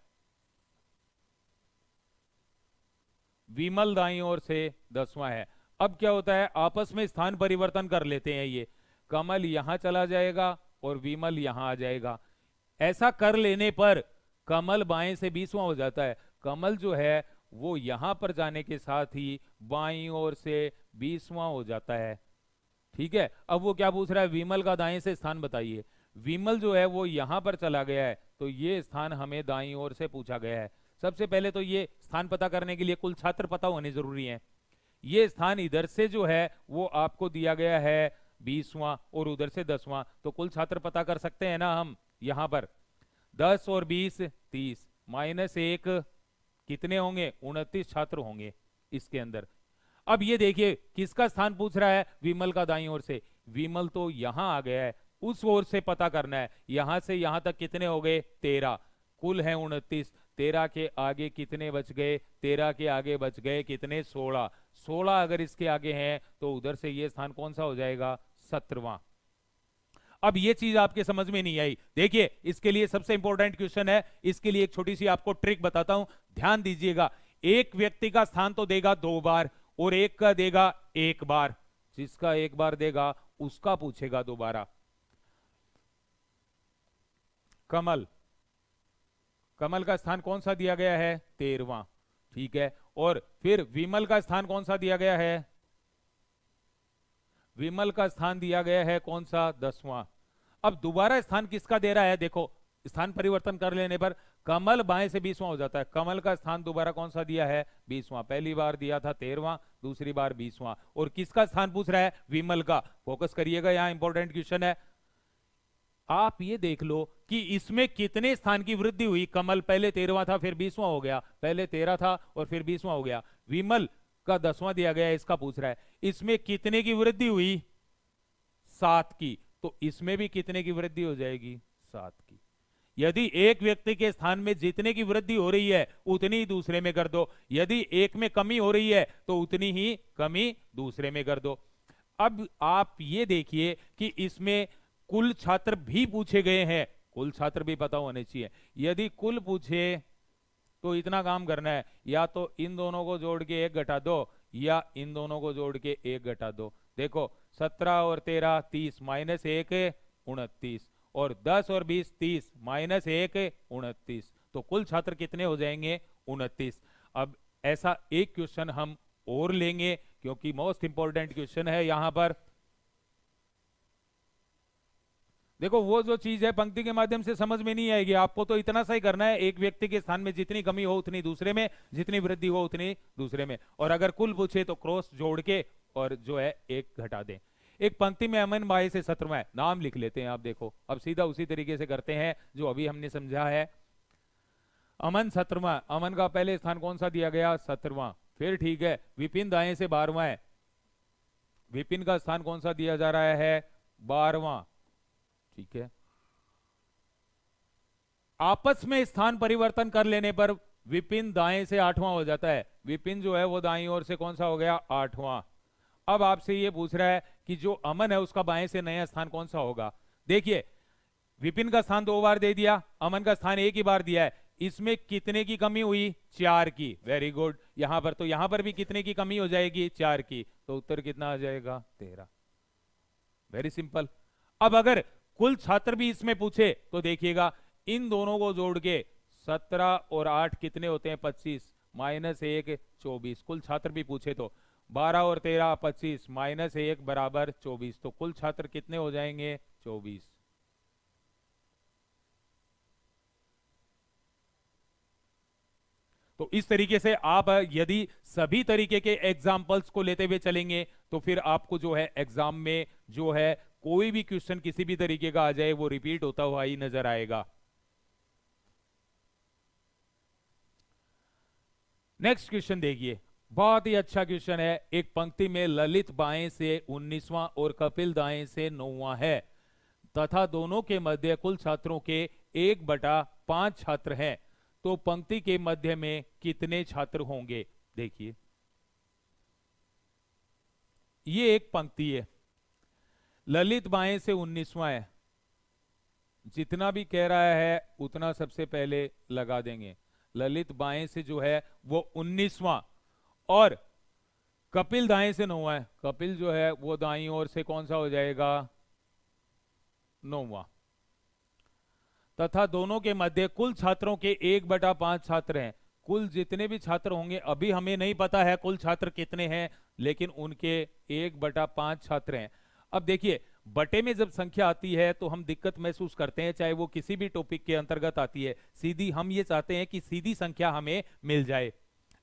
Speaker 1: विमल दाईं ओर से 10वां है। अब क्या होता है, आपस में स्थान परिवर्तन कर लेते हैं, ये कमल यहां चला जाएगा और विमल यहां आ जाएगा। ऐसा कर लेने पर कमल बाएं से 20वां हो जाता है। कमल जो है वो यहां पर जाने के साथ ही बाईं ओर से 20वां हो जाता है। ठीक है, अब वो क्या पूछ रहा है, विमल का दाएं से स्थान बताइए। विमल जो है वो यहां पर चला गया है, तो ये स्थान हमें दाईं ओर से पूछा गया है। सबसे पहले तो ये स्थान पता करने के लिए कुल छात्र पता होने जरूरी है। ये स्थान इधर से जो है वो आपको दिया गया है 20वां और उधर से 10वां, तो कुल छात्र पता कर सकते हैं ना हम। यहां पर 10 और 20 30 माइनस 1 कितने होंगे 29 छात्र होंगे इसके अंदर। अब ये देखिए किसका स्थान पूछ रहा है, विमल का दाईं ओर से। विमल तो यहां आ गया है, उस ओर से पता करना है। यहां से यहां तक कितने हो गए 13, कुल है 29। 13 के आगे कितने बच गए, 13 के आगे बच गए कितने 16। 16 अगर इसके आगे हैं तो उधर से ये स्थान कौन सा हो जाएगा 17वां। अब ये चीज आपके समझ में नहीं आई, देखिए इसके लिए सबसे इंपॉर्टेंट क्वेश्चन है। इसके लिए एक छोटी सी आपको ट्रिक बताता हूं, ध्यान दीजिएगा। एक व्यक्ति का स्थान तो देगा 2 बार और एक का देगा 1 बार। जिसका 1 बार देगा उसका पूछेगा दोबारा। कमल, कमल का स्थान कौन सा दिया गया है 13वां, ठीक है। और फिर विमल का स्थान कौन सा दिया गया है, विमल का स्थान दिया गया है कौन सा 10वां। अब दोबारा स्थान किसका दे रहा है, देखो स्थान परिवर्तन कर लेने पर कमल बाएं से 20वां हो जाता है। कमल का स्थान दोबारा कौन सा दिया है 20वां, पहली बार दिया था 13वां, दूसरी बार 20वां। और किसका स्थान पूछ रहा है, विमल का। फोकस करिएगा, यहां इंपॉर्टेंट क्वेश्चन है। आप ये देख लो कि इसमें कितने स्थान की वृद्धि हुई। कमल पहले 13वां था फिर 20वां हो गया, पहले 13 था और फिर 20वां हो गया। विमल का 10वां दिया गया है, इसका पूछ रहा है। इसमें कितने की वृद्धि हुई 7 की, तो इसमें भी कितने की वृद्धि हो जाएगी 7 की। यदि एक व्यक्ति के स्थान में जितने की वृद्धि हो रही है उतनी ही दूसरे में कर दो, यदि एक में कमी हो रही है तो उतनी ही कमी दूसरे में कर दो। अब आप ये देखिए कि इसमें कुल छात्र भी पूछे गए हैं, कुल छात्र भी पता होने चाहिए। यदि कुल पूछे तो इतना काम करना है, या तो इन दोनों को जोड़ के 1 घटा दो या इन दोनों को जोड़ के 1 घटा दो। देखो 17 और 13 30 माइनस 1 29, और 10 और 20 30 माइनस 1 29, तो कुल छात्र कितने हो जाएंगे? 29। अब ऐसा एक क्वेश्चन हम और लेंगे क्योंकि मोस्ट इंपॉर्टेंट क्वेश्चन है यहां पर। देखो वो जो चीज है पंक्ति के माध्यम से समझ में नहीं आएगी, आपको तो इतना सा ही करना है, एक व्यक्ति के स्थान में जितनी कमी हो उतनी दूसरे में, जितनी वृद्धि हो उतनी दूसरे में, और अगर कुल पूछे तो क्रॉस जोड़ के और जो है एक घटा दें। एक पंक्ति में अमन बाई से 17वां नाम लिख लेते हैं। आप देखो अब सीधा उसी तरीके से करते हैं जो अभी हमने समझा है। अमन 17वां, अमन का पहले स्थान कौन सा दिया गया? 17वां। फिर ठीक है, विपिन दाएं से 12वां है, विपिन का स्थान कौन सा दिया जा रहा है? 12वां। ठीक है, आपस में स्थान परिवर्तन कर लेने पर विपिन दाएं से 8वां हो जाता है, विपिन जो है वो दाईं ओर से कौन सा हो गया? 8वां। अब आपसे ये पूछ रहा है कि जो अमन है उसका बाएं से नया स्थान कौन सा होगा। देखिए विपिन का स्थान 2 बार दे दिया, अमन का स्थान 1 ही बार दिया है, इसमें कितने की कमी हुई? 4 की। Very good. यहां पर तो यहां पर भी कितने की कमी हो जाएगी? 4 की। तो उत्तर कितना आ जाएगा? 13। Very simple. अब अगर कुल छात्र भी इसमें पूछे तो देखिएगा इन दोनों को जोड़ के 17 और 8 कितने होते हैं? 25 माइनस 1 24। कुल छात्र भी पूछे तो 12 और 13 25 माइनस 1 बराबर 24, तो कुल छात्र कितने हो जाएंगे? 24। तो इस तरीके से आप यदि सभी तरीके के एग्जाम्पल्स को लेते हुए चलेंगे तो फिर आपको जो है एग्जाम में जो है कोई भी क्वेश्चन किसी भी तरीके का आ जाए वो रिपीट होता हुआ ही नजर आएगा। नेक्स्ट क्वेश्चन देखिए, बहुत ही अच्छा क्वेश्चन है। एक पंक्ति में ललित बाएं से 19वां और कपिल दाएं से 9वां है तथा दोनों के मध्य कुल छात्रों के 1/5 छात्र हैं, तो पंक्ति के मध्य में कितने छात्र होंगे? देखिए ये एक पंक्ति है, ललित बाएं से 19वां है, जितना भी कह रहा है उतना सबसे पहले लगा देंगे। ललित बाएं से जो है वो 19वां, और कपिल दाएं से 9वां है, कपिल जो है वो दाईं ओर से कौन सा हो जाएगा? 9वां। तथा दोनों के मध्य कुल छात्रों के 1/5 छात्र हैं। कुल जितने भी छात्र होंगे, अभी हमें नहीं पता है कुल छात्र कितने हैं, लेकिन उनके 1/5 छात्र हैं। अब देखिए बटे में जब संख्या आती है तो हम दिक्कत महसूस करते हैं, चाहे वो किसी भी टॉपिक के अंतर्गत आती है। सीधी हम ये चाहते हैं कि सीधी संख्या हमें मिल जाए,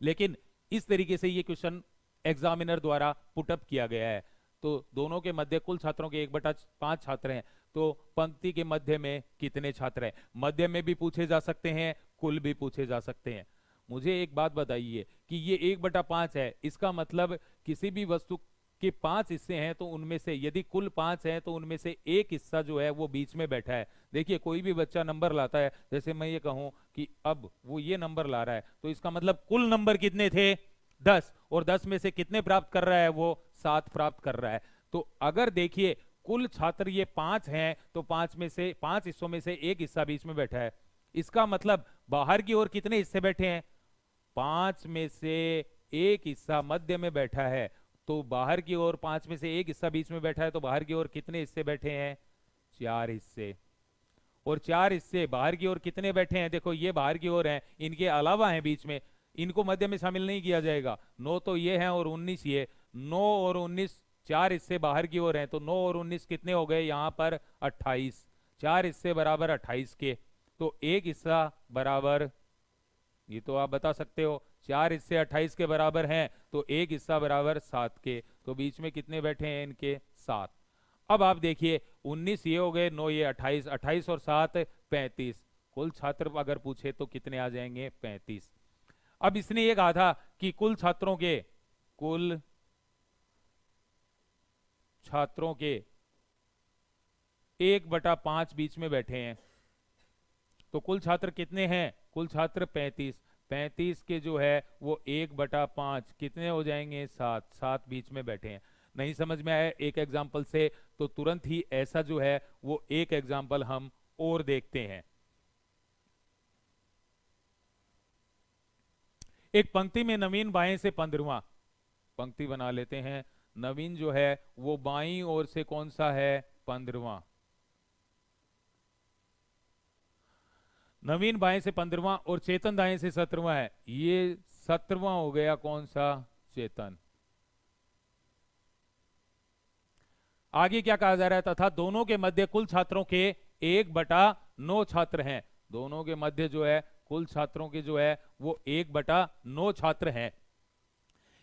Speaker 1: लेकिन इस तरीके से ये क्वेश्चन एग्जामिनर द्वारा पुटअप किया गया है। तो दोनों के मध्य कुल छात्रों के 1/5 छात्र हैं, तो पंक्ति के मध्य में कितने छात्र हैं? मध्य में भी पूछे जा सकते हैं, कुल भी पूछे जा सकते हैं। मुझे एक बात बताइए कि ये 1/5 है, इसका मतलब किसी भी वस्तु के 5 हिस्से हैं तो उनमें से यदि कुल 5 हैं तो उनमें से एक हिस्सा जो है वो बीच में बैठा है। देखिए कोई भी बच्चा नंबर लाता है, जैसे मैं ये कहूं कि अब वो ये नंबर ला रहा है, तो इसका मतलब कुल नंबर कितने थे? 10, और 10 में से कितने प्राप्त कर रहा है? वो 7 प्राप्त कर रहा है। तो अगर देखिए कुल छात्र ये 5 हैं, तो 5 में से 5 हिस्सों में से एक हिस्सा बीच में बैठा है, इसका मतलब बाहर की ओर कितने हिस्से बैठे हैं? 5 में से एक हिस्सा मध्य में बैठा है, तो बाहर की ओर 5 में से एक हिस्सा बीच में बैठा है, तो बाहर की ओर कितने हिस्से बैठे हैं? 4 हिस्से। और 4 हिस्से बाहर की ओर कितने बैठे हैं? देखो ये बाहर की ओर हैं, इनके अलावा हैं बीच में, इनको मध्य में शामिल नहीं किया जाएगा। 9 तो ये हैं और 19 ये, 9 और 19, 4 हिस्से बाहर की ओर हैं, तो 9 और 19 कितने हो गए यहां पर? 28। 4 हिस्से बराबर 28 के, तो एक हिस्सा बराबर, ये तो आप बता सकते हो, 4 हिस्से 28 के बराबर हैं, तो एक हिस्सा बराबर 7 के, तो बीच में कितने बैठे हैं इनके? 7। अब आप देखिए 19 ये हो गए, 9 ये 28, 28 और 7 35। कुल छात्र अगर पूछे तो कितने आ जाएंगे? 35। अब इसने ये कहा था कि कुल छात्रों के 1/5 बीच में बैठे हैं, तो कुल छात्र कितने हैं? कुल छात्र 35। 35 के जो है वो 1/5 कितने हो जाएंगे? 7। 7 बीच में बैठे हैं। नहीं समझ में आया एक एग्जाम्पल से, तो तुरंत ही ऐसा जो है वो एक एग्जाम्पल हम और देखते हैं। एक पंक्ति में नवीन बाएं से 15वां, पंक्ति बना लेते हैं, नवीन जो है वो बाईं ओर से कौन सा है, 15वां। नवीन बाएं से 15वां और चेतन दाएं से 17वां है, ये 17वां हो गया कौन सा, चेतन। आगे क्या कहा जा रहा है, तथा दोनों के मध्य कुल छात्रों के 1/9 छात्र हैं। दोनों के मध्य जो है कुल छात्रों के जो है वो 1/9 छात्र हैं।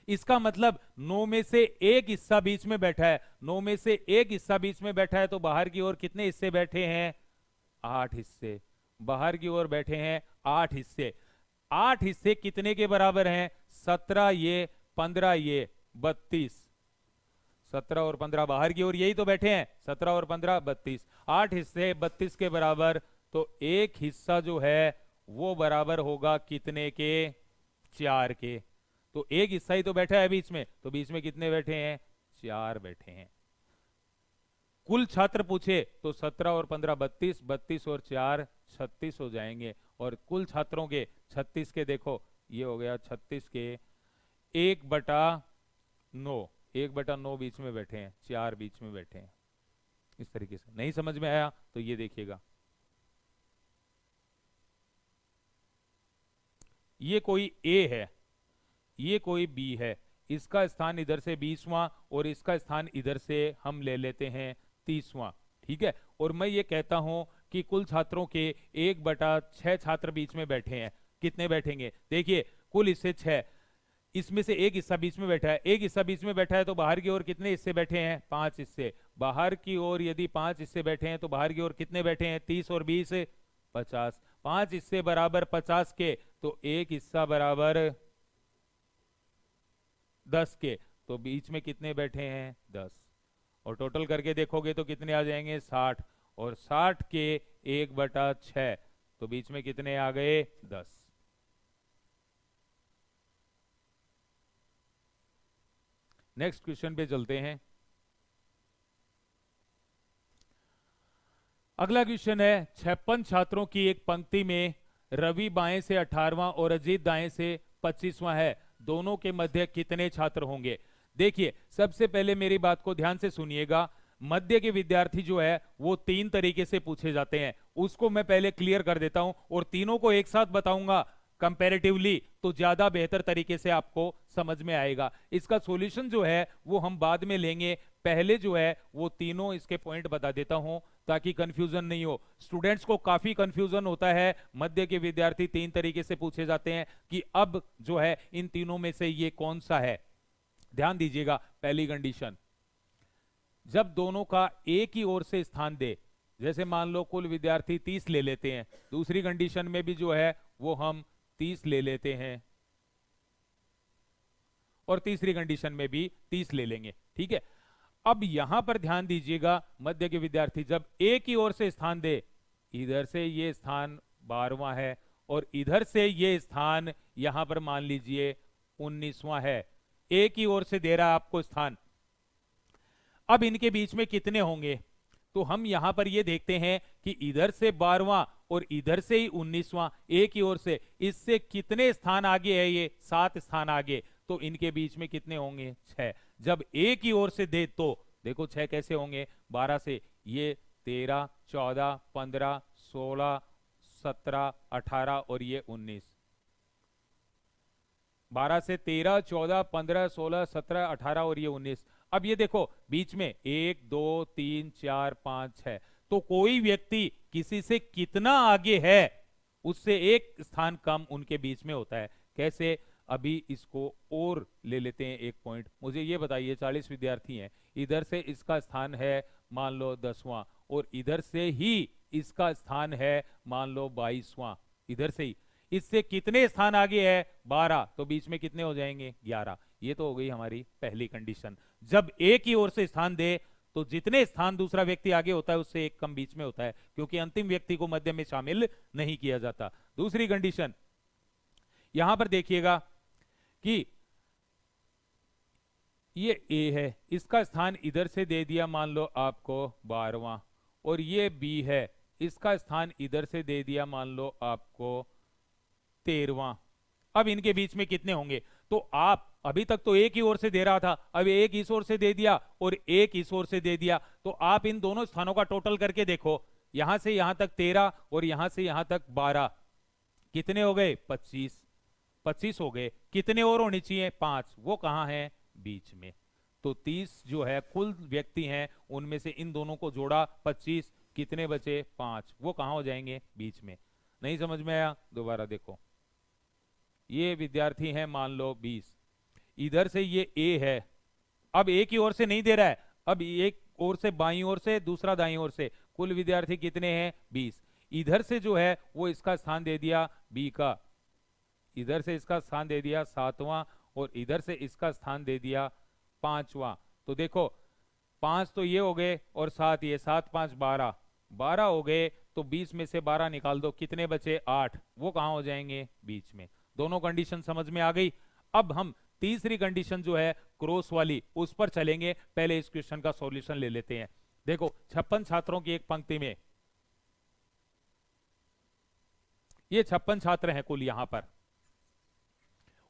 Speaker 1: इसका मतलब 9 में से एक हिस्सा बीच में बैठा है, 9 में से एक हिस्सा बीच में बैठा है, तो बाहर की ओर कितने हिस्से बैठे हैं, 8 हिस्से। बाहर की ओर बैठे हैं 8 हिस्से। 8 हिस्से कितने के बराबर हैं, 17 ये 15 ये 32। 17 और 15 बाहर की ओर यही तो बैठे हैं, 17 और 15 32। 8 हिस्से 32 के बराबर, तो एक हिस्सा जो है वो बराबर होगा कितने के, 4 के। तो एक हिस्सा ही तो बैठा है बीच में, तो बीच में कितने बैठे हैं, 4 बैठे हैं। कुल छात्र पूछे तो 17 और 15 32, 32 और 4 36 हो जाएंगे। और कुल छात्रों के 36 के देखो ये हो गया 36 के 1/9, 1/9 बीच में बैठे हैं, 4 बीच में बैठे हैं। इस तरीके से नहीं समझ में आया तो ये देखिएगा, ये कोई ए है, ये कोई बी है, इसका स्थान इधर से 20वां और इसका स्थान इधर से हम ले लेते हैं 30वां, ठीक है। और मैं ये कहता हूं कि कुल छात्रों के 1/6 छात्र बीच में बैठे हैं। कितने बैठेंगे, देखिए कुल हिस्से 6, इसमें से एक हिस्सा बीच में बैठा है, एक हिस्सा बीच में बैठा है, तो बाहर की ओर कितने हिस्से बैठे हैं, 5 हिस्से। बाहर की ओर यदि 5 हिस्से बैठे हैं तो बाहर की ओर कितने बैठे हैं, 30 और 20 50। 5 हिस्से बराबर 50 के, तो एक हिस्सा बराबर 10 के, तो बीच में कितने बैठे हैं, 10। और टोटल करके देखोगे तो कितने आ जाएंगे, 60। और 60 के 1/6, तो बीच में कितने आ गए, 10। नेक्स्ट क्वेश्चन पे चलते हैं। अगला क्वेश्चन है, 56 छात्रों की एक पंक्ति में रवि बाएं से 18वां और अजीत दाएं से 25वां है, दोनों के मध्य कितने छात्र होंगे। देखिए सबसे पहले मेरी बात को ध्यान से सुनिएगा, मध्य के विद्यार्थी जो है वो 3 तरीके से पूछे जाते हैं, उसको मैं पहले क्लियर कर देता हूं और तीनों को एक साथ बताऊंगा कंपैरेटिवली, तो ज्यादा बेहतर तरीके से आपको समझ में आएगा। इसका सॉल्यूशन जो है वो हम बाद में लेंगे, पहले जो है वो तीनों इसके पॉइंट बता देता हूं ताकि कंफ्यूजन नहीं हो। स्टूडेंट्स को काफी कंफ्यूजन होता है, मध्य के विद्यार्थी 3 तरीके से पूछे जाते हैं कि अब जो है इन तीनों में से ये कौन सा है। ध्यान दीजिएगा, पहली कंडीशन, जब दोनों का एक ही ओर से स्थान दे, जैसे मान लो कुल विद्यार्थी 30 ले लेते हैं, दूसरी कंडीशन में भी जो है वो हम 30 ले लेते हैं और तीसरी कंडीशन में भी 30 ले लेंगे, ठीक है। अब यहां पर ध्यान दीजिएगा, मध्य के विद्यार्थी जब एक ही ओर से स्थान दे, इधर से ये स्थान 12वां है और इधर से ये स्थान यहां पर मान लीजिए 19वां है, एक ही ओर से दे रहा है आपको स्थान। अब इनके बीच में कितने होंगे, तो हम यहां पर ये देखते हैं कि इधर से 12वां और इधर से ही 19वां, एक ही ओर से, इससे कितने स्थान आगे है, ये 7 स्थान आगे, तो इनके बीच में कितने होंगे, 6। जब एक ही ओर से दे तो देखो 6 कैसे होंगे, 12 से ये 13 14 15 16 17 18 और ये 19। 12 से 13 14 15 16 17 18 और ये 19। अब ये देखो बीच में 1 2 3 4 5 6, तो कोई व्यक्ति किसी से कितना आगे है उससे एक स्थान कम उनके बीच में होता है। कैसे, अभी इसको और ले लेते हैं एक पॉइंट। मुझे ये बताइए 40 विद्यार्थी हैं, इधर से इसका स्थान है मान लो 10वां और इधर से ही इसका स्थान है मान लो 22वां, इधर से ही, इससे कितने स्थान आगे है, 12, तो बीच में कितने हो जाएंगे, 11। ये तो हो गई हमारी पहली कंडीशन। जब एक ही ओर से स्थान दे तो जितने स्थान दूसरा व्यक्ति आगे होता है उससे एक कम बीच में होता है, क्योंकि अंतिम व्यक्ति को मध्य में शामिल नहीं किया जाता। दूसरी कंडीशन, यहां पर देखिएगा कि ये ए है, इसका स्थान इधर से दे दिया मान लो आपको 12वां, और ये बी है, इसका स्थान इधर से दे दिया मान लो आपको 13वां। अब इनके बीच में कितने होंगे, तो आप अभी तक तो एक ही ओर से दे रहा था, अब एक इस ओर से दे दिया और एक इस ओर से दे दिया। तो आप इन दोनों स्थानों का टोटल करके देखो, यहां से यहां तक 13 और यहां से यहां तक 12, कितने हो गए? 25। 25 हो गए। कितने और होने चाहिए? 5। वो कहां है? बीच में। तो 30 जो है कुल व्यक्ति हैं, उनमें से इन दोनों को जोड़ा 25, कितने बचे? 5। वो कहां हो जाएंगे? बीच में। नहीं समझ में आया? दोबारा देखो, ये विद्यार्थी हैं मान लो 20, इधर से ये ए है, अब एक ही ओर से नहीं दे रहा है, अब एक ओर से बाईं ओर से, दूसरा दाईं ओर से, कुल विद्यार्थी कितने हैं? 20। इधर से जो है वो इसका स्थान दे दिया बी का, इधर से इसका स्थान दे दिया 7वां और इधर से इसका स्थान दे दिया 5वां। तो देखो 5 तो ये हो गए और 7 ये, 7 5 12, 12 हो गए। तो 20 में से 12 निकाल दो, कितने बचे? 8। वो कहां हो जाएंगे? बीच में। दोनों कंडीशन समझ में आ गई। अब हम तीसरी कंडीशन जो है क्रॉस वाली, उस पर चलेंगे। पहले इस क्वेश्चन का सॉल्यूशन ले लेते हैं। देखो 56 छात्रों की एक पंक्ति में, ये 56 छात्र हैं कुल यहां पर,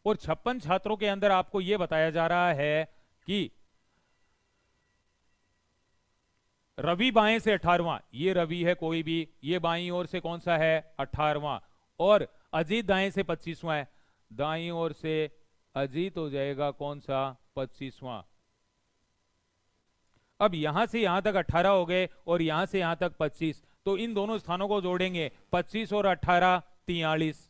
Speaker 1: और 56 छात्रों के अंदर आपको यह बताया जा रहा है कि रवि बाएं से 18वां, ये रवि है कोई भी, ये बाईं ओर से कौन सा है? 18वां, और अजीत दाएं से 25वां है, दाईं ओर से अजीत हो जाएगा कौन सा? 25वां। अब यहां से यहां तक 18 हो गए और यहां से यहां तक 25, तो इन दोनों स्थानों को जोड़ेंगे, 25 और 18 43,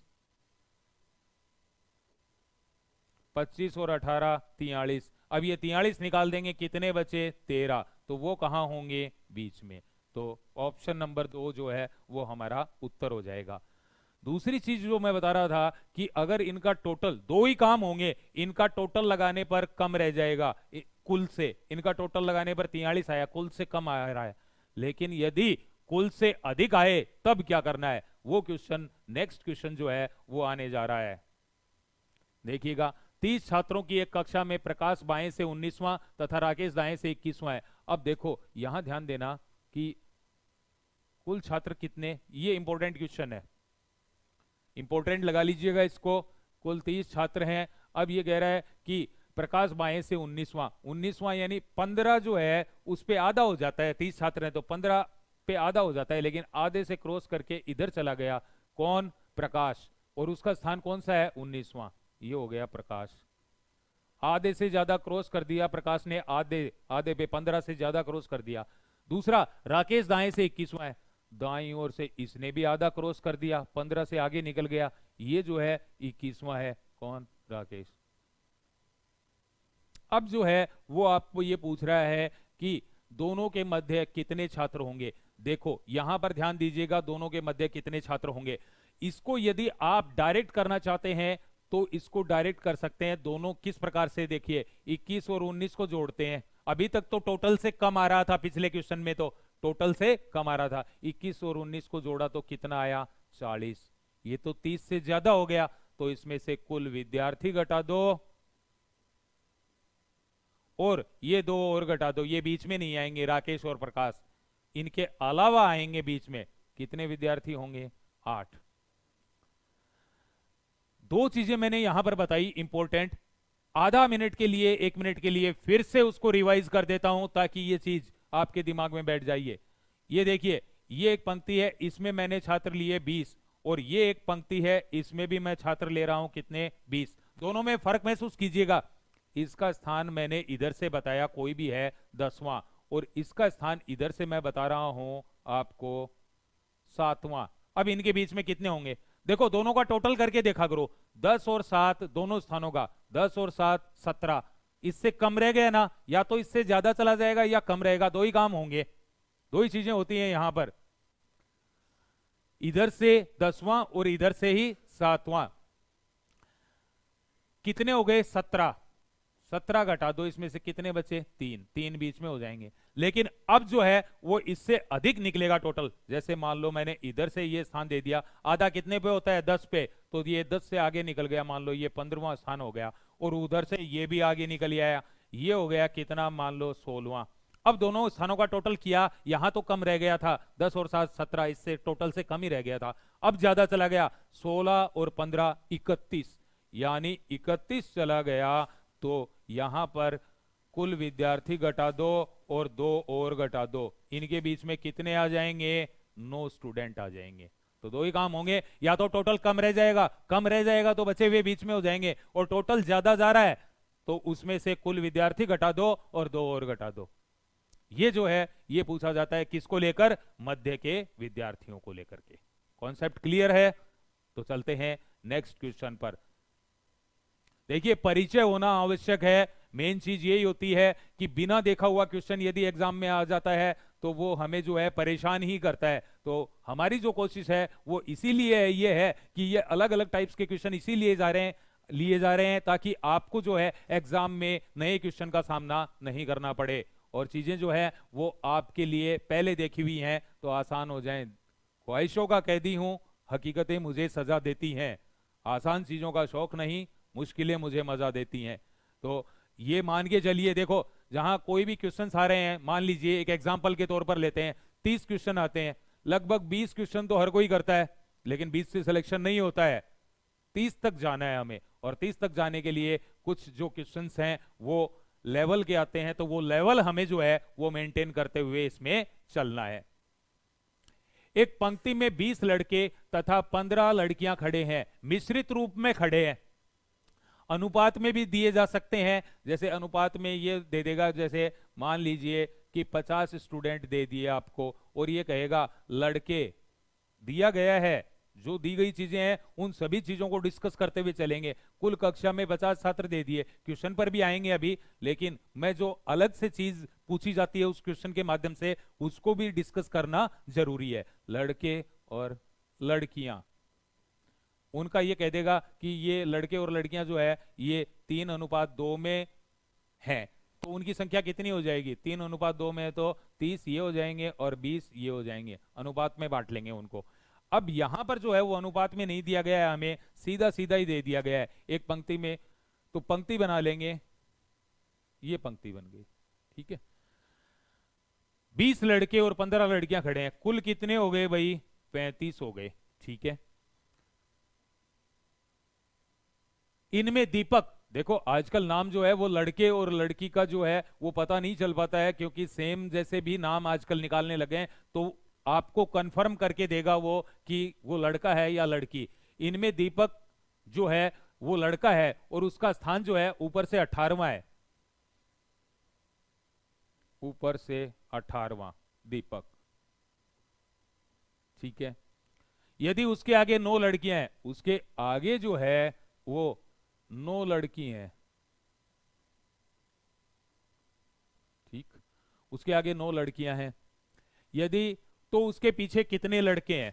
Speaker 1: 25 और 18 43। अब ये 43 निकाल देंगे, कितने बचे? 13। तो वो कहां होंगे? बीच में। तो ऑप्शन नंबर 2 जो है वो हमारा उत्तर हो जाएगा। दूसरी चीज जो मैं बता रहा था कि अगर इनका टोटल, दो ही काम होंगे, इनका टोटल लगाने पर कम रह जाएगा कुल से, इनका टोटल लगाने पर 43 आया, कुल से कम आ रहा है। लेकिन यदि कुल से अधिक आए तब क्या करना है? वो क्वेश्चन, नेक्स्ट क्वेश्चन जो है वो आने जा रहा है। देखिएगा, 30 छात्रों की एक कक्षा में प्रकाश बाएं से 19वां तथा राकेश दाएं से 21वां है। अब देखो यहां ध्यान देना कि कुल छात्र कितने, ये इंपॉर्टेंट क्वेश्चन है, इंपॉर्टेंट लगा लीजिएगा इसको। कुल 30 छात्र हैं। अब ये कह रहा है कि प्रकाश बाएं से 19वां, 19वां यानी 15 जो है उस पे आधा हो जाता है, 30 छात्र हैं तो 15 पे आधा हो जाता है, लेकिन आधे से क्रॉस करके इधर चला गया कौन? प्रकाश, और उसका स्थान कौन सा है? 19वां। ये हो गया प्रकाश। आधे से ज्यादा क्रॉस कर दिया प्रकाश ने, आधे आधे पे 15 से ज्यादा क्रॉस कर दिया। दूसरा राकेश दाएं से 21वां है, दाईं ओर से इसने भी आधा क्रॉस कर दिया, 15 से आगे निकल गया, ये जो है 21वां है कौन? राकेश। अब जो है वो आपको ये पूछ रहा है कि दोनों के मध्य कितने छात्र होंगे। देखो यहां पर ध्यान दीजिएगा, दोनों के मध्य कितने छात्र होंगे। इसको यदि आप डायरेक्ट करना चाहते हैं तो इसको डायरेक्ट कर सकते हैं। दोनों किस प्रकार से? देखिए 21 और 19 को जोड़ते हैं। अभी तक तो टोटल से कम आ रहा था, पिछले क्वेश्चन में तो टोटल से कम आ रहा था। 21 और 19 को जोड़ा तो कितना आया? 40। ये तो 30 से ज्यादा हो गया, तो इसमें से कुल विद्यार्थी घटा दो और ये दो और घटा दो, ये बीच में नहीं आएंगे, राकेश और प्रकाश, इनके अलावा आएंगे बीच में। कितने विद्यार्थी होंगे? 8। दो चीजें मैंने यहां पर बताई इंपॉर्टेंट, आधा मिनट के लिए, 1 मिनट के लिए फिर से उसको रिवाइज कर देता हूं ताकि ये चीज आपके दिमाग में बैठ जाइए। ये देखिए, ये एक पंक्ति है, इसमें मैंने छात्र लिए 20, और ये एक पंक्ति है, इसमें भी मैं छात्र ले रहा हूं कितने? 20। दोनों में फर्क महसूस कीजिएगा। इसका स्थान मैंने इधर से बताया कोई भी है 10वां, और इसका स्थान इधर से मैं बता रहा हूं आपको 7वां। अब इनके बीच में कितने होंगे? देखो दोनों का टोटल करके देखा करो, 10 और 7 दोनों स्थानों का, 10 और 7 17। इससे कम रह गया ना, या तो इससे ज्यादा चला जाएगा या कम रहेगा, दो ही काम होंगे, दो ही चीजें होती हैं यहां पर। इधर से 10वां और इधर से ही 7वां, कितने हो गए? 17। 17 घटा दो, इसमें से कितने बचे? 3। 3 बीच में हो जाएंगे। लेकिन अब जो है वो इससे अधिक निकलेगा टोटल। जैसे मान लो मैंने इधर से ये स्थान दे दिया, आधा कितने पे होता है? 10 पे, तो ये 10 से आगे निकल गया, मान लो ये 15वां स्थान हो गया, और उधर से ये भी आगे निकल आया, ये हो गया कितना? मान लो 16वां। अब दोनों स्थानों का टोटल किया, यहां तो कम रह गया था, 10 और 7 17, इससे टोटल से कम ही रह गया था। अब ज्यादा चला गया, 16 और 15 31, यानी 31 चला गया, तो यहां पर कुल विद्यार्थी घटा दो और 2 और घटा दो, इनके बीच में कितने आ जाएंगे? 9 स्टूडेंट आ जाएंगे। तो दो ही काम होंगे, या तो टोटल कम रह जाएगा, कम रह जाएगा तो बचे हुए बीच में हो जाएंगे, और टोटल ज्यादा जा रहा है तो उसमें से कुल विद्यार्थी घटा दो और 2 और घटा दो। ये जो है ये पूछा जाता है किसको लेकर? मध्य के विद्यार्थियों को लेकर के। कॉन्सेप्ट क्लियर है? तो चलते हैं नेक्स्ट क्वेश्चन पर। देखिए, परिचय होना आवश्यक है। मेन चीज यही होती है कि बिना देखा हुआ क्वेश्चन यदि एग्जाम में आ जाता है तो वो हमें जो है परेशान ही करता है। तो हमारी जो कोशिश है वो इसीलिए ये है कि ये अलग अलग टाइप्स के क्वेश्चन इसीलिए लिए जा रहे हैं ताकि आपको जो है एग्जाम में नए क्वेश्चन का सामना नहीं करना पड़े, और चीजें जो है वो आपके लिए पहले देखी हुई हैं तो आसान हो जाएं। ख्वाहिशों का कैदी हूं, हकीकतें मुझे सजा देती हैं, आसान चीजों का शौक नहीं, मुश्किलें मुझे मजा देती हैं। तो ये मान के चलिए, देखो जहां कोई भी क्वेश्चन आ रहे हैं, मान लीजिए एक एग्जांपल के तौर पर लेते हैं, 30 क्वेश्चन आते हैं, लगभग 20 क्वेश्चन तो हर कोई करता है, लेकिन 20 से सिलेक्शन नहीं होता है, 30 तक जाना है हमें। और 30 तक जाने के लिए कुछ जो क्वेश्चंस हैं वो लेवल के आते हैं, तो वो लेवल हमें जो है वो मेंटेन करते हुए इसमें चलना है। एक पंक्ति में 20 लड़के तथा 15 लड़कियां खड़े हैं, मिश्रित रूप में खड़े हैं। अनुपात में भी दिए जा सकते हैं, जैसे अनुपात में ये दे देगा, जैसे मान लीजिए कि 50 स्टूडेंट दे दिए आपको और ये कहेगा लड़के, दिया गया है जो दी गई चीजें हैं उन सभी चीजों को डिस्कस करते हुए चलेंगे। कुल कक्षा में 50 छात्र दे दिए, क्वेश्चन पर भी आएंगे अभी, लेकिन मैं जो अलग से चीज पूछी जाती है उस क्वेश्चन के माध्यम से उसको भी डिस्कस करना जरूरी है। लड़के और लड़कियां, उनका ये कह देगा कि ये लड़के और लड़कियां जो है ये 3:2 में हैं, तो उनकी संख्या कितनी हो जाएगी? 3:2 में है तो 30 ये हो जाएंगे और 20 ये हो जाएंगे, अनुपात में बांट लेंगे उनको। अब यहां पर जो है वो अनुपात में नहीं दिया गया है, हमें सीधा सीधा ही दे दिया गया है एक पंक्ति में, तो पंक्ति बना लेंगे, ये पंक्ति बन गई, ठीक है। 20 लड़के और 15 लड़कियां खड़े हैं, कुल कितने हो गए भाई? 35 हो गए, ठीक है। इनमें दीपक, देखो आजकल नाम जो है वो लड़के और लड़की का जो है वो पता नहीं चल पाता है, क्योंकि सेम जैसे भी नाम आजकल निकालने लगे हैं तो आपको कंफर्म करके देगा वो कि वो लड़का है या लड़की। इनमें दीपक जो है वो लड़का है और उसका स्थान जो है ऊपर से 18वां है, ऊपर से 18वां दीपक, ठीक है। यदि उसके आगे 9 लड़कियां हैं, उसके आगे जो है वो 9 लड़की हैं, ठीक, उसके आगे 9 लड़कियां हैं, यदि तो उसके पीछे कितने लड़के हैं?